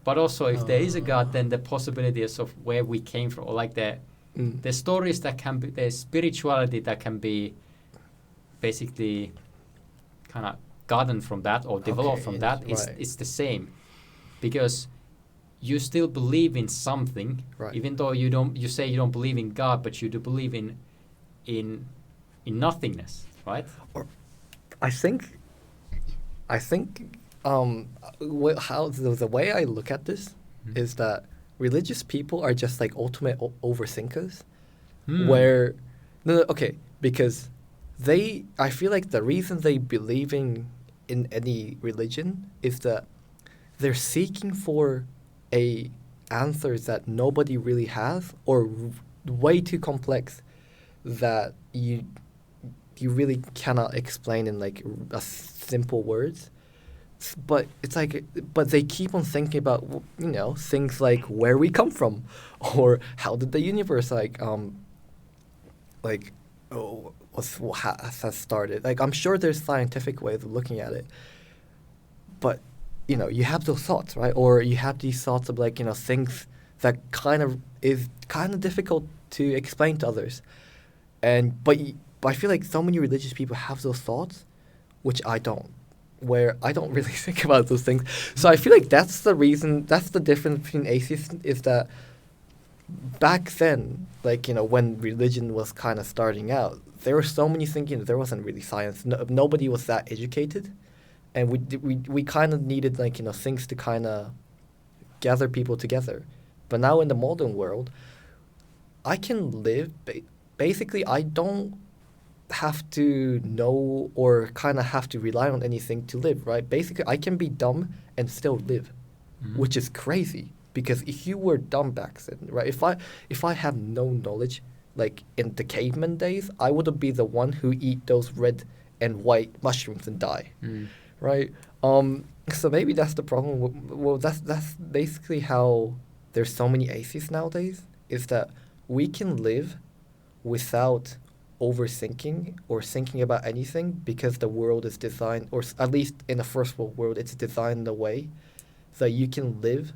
But also, if there is a God, then the possibilities of where we came from, or like the stories that can be, the spirituality that can be basically kind of gotten from that or developed from that, it's the same, because you still believe in something, right. Even though you say you don't believe in God, but you do believe in nothingness, right? Or I think how the way I look at this is that religious people are just like ultimate overthinkers, where because I feel like the reason they believe in any religion is that they're seeking for answers that nobody really has, or way too complex that you really cannot explain in like a simple words. But it's like, but they keep on thinking about things like where we come from, or how did the universe has started. Like, I'm sure there's scientific ways of looking at it, but you have those thoughts, right? Or you have these thoughts of things that is kind of difficult to explain to others, but I feel like so many religious people have those thoughts, which I don't. Where I don't really think about those things. So I feel like that's the reason, that's the difference between atheists, is that back then, when religion was kind of starting out, there were so many thinking that there wasn't really science. Nobody was that educated. And we kind of needed, things to kind of gather people together. But now in the modern world, I can live, basically I don't have to know or kind of have to rely on anything to live, right? Basically, I can be dumb and still live, which is crazy, because if you were dumb back then, right? If I have no knowledge, like in the caveman days, I would be the one who eat those red and white mushrooms and die, right? So maybe that's the problem. Well, that's basically how there's so many atheists nowadays, is that we can live without overthinking or thinking about anything, because the world is designed, or at least in the first world world, it's designed in a way that you can live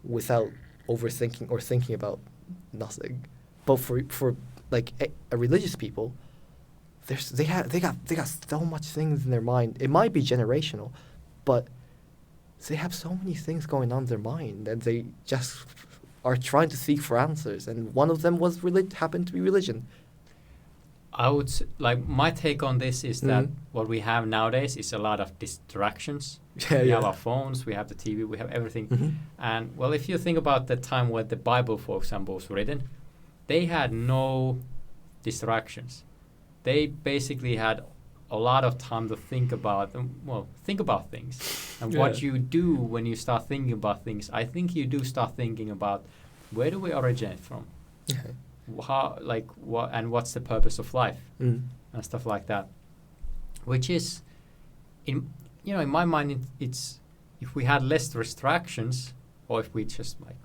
without overthinking or thinking about nothing. But for a religious people, they got so much things in their mind. It might be generational, but they have so many things going on in their mind, and they just are trying to seek for answers. And one of them happened to be religion. I would my take on this is that what we have nowadays is a lot of distractions. We have our phones, we have the TV, we have everything. And well, if you think about the time when the Bible, for example, was written, they had no distractions. They basically had a lot of time to think about things. And what you do when you start thinking about things, I think you do start thinking about, where do we originate from? How, what, and what's the purpose of life, and stuff like that, which is you know, in my mind, it's if we had less restrictions, or if we just like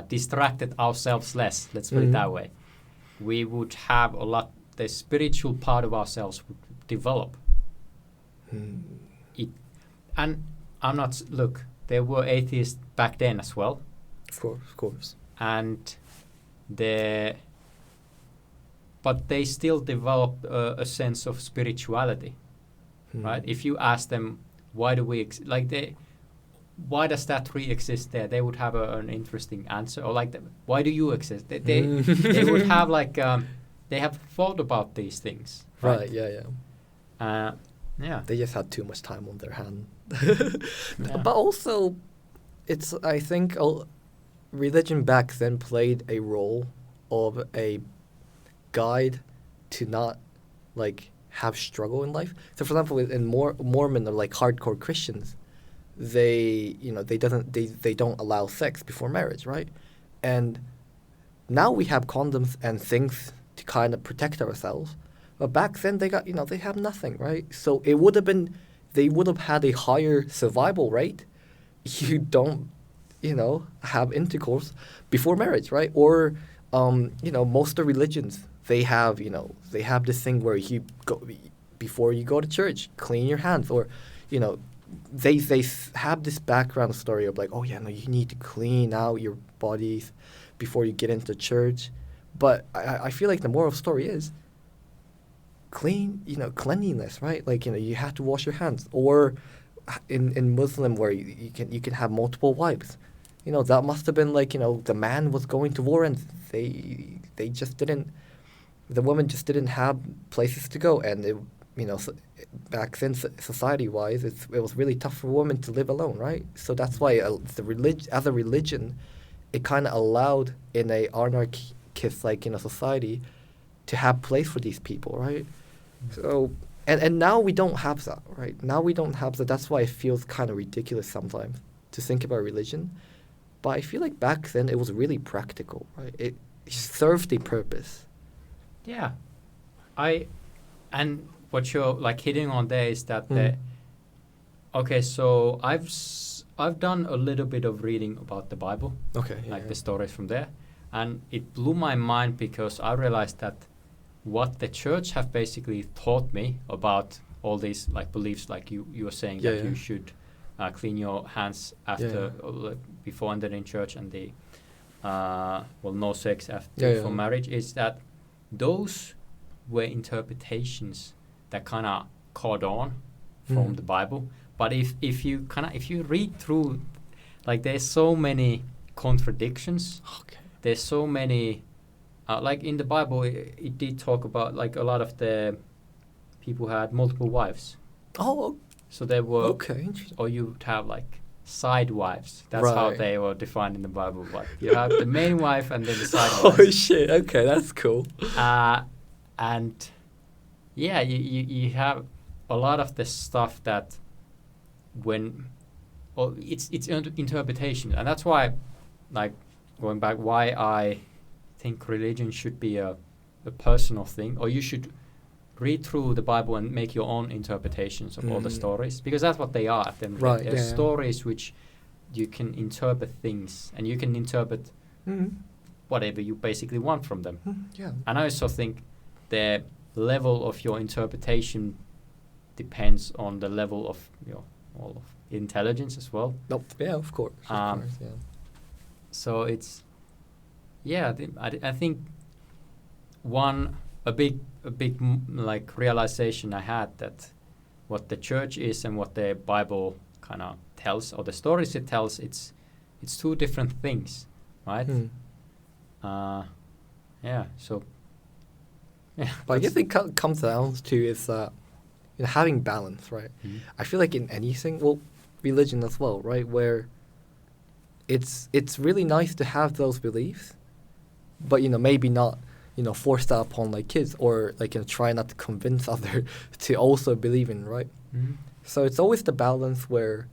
distracted ourselves less, let's put it that way, we would have a lot. The spiritual part of ourselves would develop. And I'm not. Look, there were atheists back then as well. Of course. And but they still developed a sense of spirituality, right? If you ask them, why do we why does that tree exist there? They would have an interesting answer. Or like, why do you exist? They would have like they have thought about these things, right? Yeah. Yeah. They just had too much time on their hand. But also, I think religion back then played a role of a guide to not like have struggle in life. So for example, in Mormon or like hardcore Christians, they don't allow sex before marriage, right? And now we have condoms and things to kind of protect ourselves. But back then they have nothing, right? So they would have had a higher survival rate. You don't, have intercourse before marriage, right? Or, most of the religions, they have this thing where before you go to church, clean your hands, or, they have this background story of like, oh yeah, no, you need to clean out your bodies before you get into church. But I feel like the moral story is cleanliness, right? Like, you have to wash your hands. Or in Muslim where you can have multiple wives. That must have been like, the man was going to war and they just didn't, the woman just didn't have places to go. And it, back then society-wise, it was really tough for women to live alone, right? So that's why as a religion, it kind of allowed in a anarchist society to have place for these people, right? So and now we don't have that, right? Now we don't have that. That's why it feels kind of ridiculous sometimes to think about religion. But I feel like back then it was really practical, right? It served a purpose. Yeah, and what you're like hitting on there is that okay, so I've done a little bit of reading about the Bible, the stories from there, and it blew my mind because I realized that what the church have basically taught me about all these like beliefs, like you were saying that you should clean your hands after before entering church, and the no sex after for marriage, is that those were interpretations that kind of caught on from the Bible. But if you read through, like, there's so many contradictions. There's so many like in the Bible, it did talk about like a lot of the people had multiple wives. So they were or you'd have like side wives. That's how they were defined in the Bible. But you have the main wife and then the side wives. Oh shit! Okay, that's cool. And yeah, you have a lot of the stuff that it's interpretation, and that's why, like, going back, why I think religion should be a personal thing, or you should read through the Bible and make your own interpretations of all the stories, because that's what they are. They're stories which you can interpret things, and you can interpret whatever you basically want from them. And I also think the level of your interpretation depends on the level of all of intelligence as well. Yeah, of course. So it's I think a big like realization I had, that what the church is and what the Bible kind of tells, or the stories it tells, it's two different things, right? So but I guess it comes down to is having balance, right? I feel like in anything, religion as well, right, where it's really nice to have those beliefs, but maybe not force that upon like kids, or like try not to convince others to also believe in, right? So it's always the balance where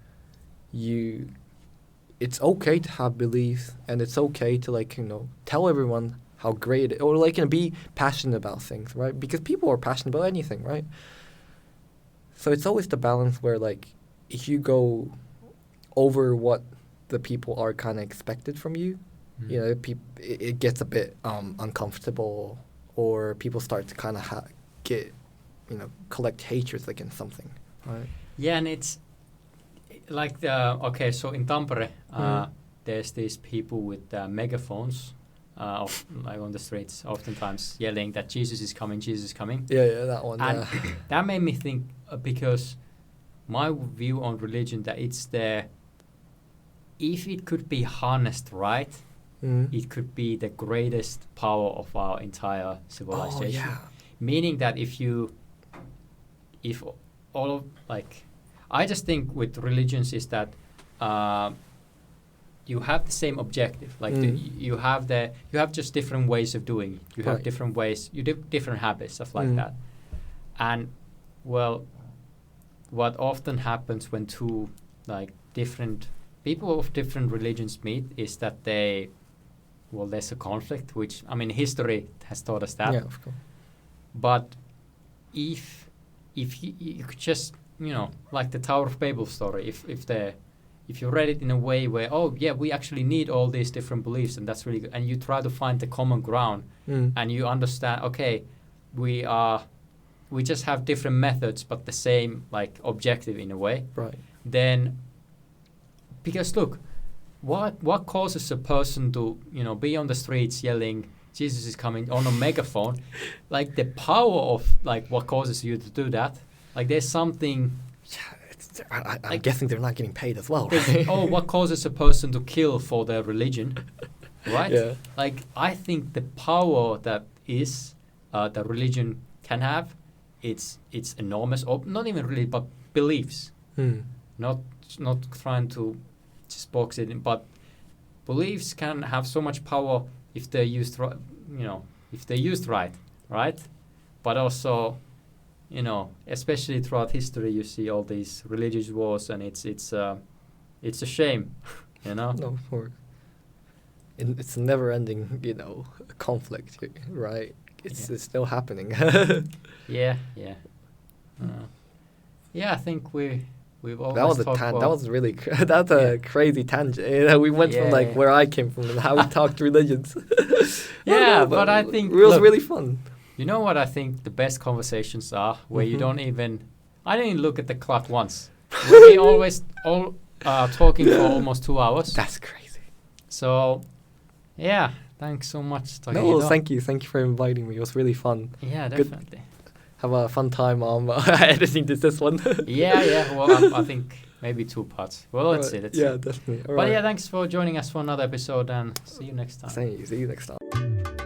it's okay to have beliefs, and it's okay to like tell everyone how great it, or like be passionate about things, right? Because people are passionate about anything, right? So it's always the balance where like if you go over what the people are kind of expected from you, you know, it gets a bit uncomfortable, or people start to kind of get, you know, collect hatred against something, right? Yeah, and it's like so in Tampere, there's these people with megaphones, like on the streets, oftentimes yelling that Jesus is coming, Jesus is coming. Yeah, that one. And that made me think, because my view on religion, that it's if it could be harnessed right, it could be the greatest power of our entire civilization. Oh, yeah. Meaning that I just think with religions is that you have the same objective. Like you have just different ways of doing it. You have different ways. You do different habits, stuff like that. And well, what often happens when two like different people of different religions meet is that there's a conflict, which, I mean, history has taught us that. Yeah, of course. But if you could just, you know, like the Tower of Babel story, if you read it in a way where, oh yeah, we actually need all these different beliefs, and that's really good, and you try to find the common ground, and you understand, okay, we just have different methods but the same like objective in a way, right? Then, because look, what causes a person to, you know, be on the streets yelling Jesus is coming on a megaphone? Like the power of like what causes you to do that, like there's something. I'm guessing they're not getting paid as well, right? What causes a person to kill for their religion, right? Yeah. Like, I think the power that is that religion can have, it's enormous. Or not even really, but beliefs. Not trying to just box it in, but beliefs can have so much power if they're used right. You know, if they're used right. But also, you know, especially throughout history, you see all these religious wars, and it's a shame, you know. No, of course. It's a never-ending, you know, conflict, right? It's still happening. Yeah. I think we've always that was really that's a crazy tangent. You know, we went from like where I came from and how we talked religions. But I think it was really fun. You know what I think the best conversations are, where you don't even. I didn't look at the clock once. We always talking for almost 2 hours. That's crazy. So, yeah, thanks so much, Takehito. No, thank you for inviting me. It was really fun. Yeah, definitely. Have a fun time editing this one. Yeah. Well, I think maybe 2 parts. Well, let's see. Definitely. But yeah, thanks for joining us for another episode, and see you next time. See you next time.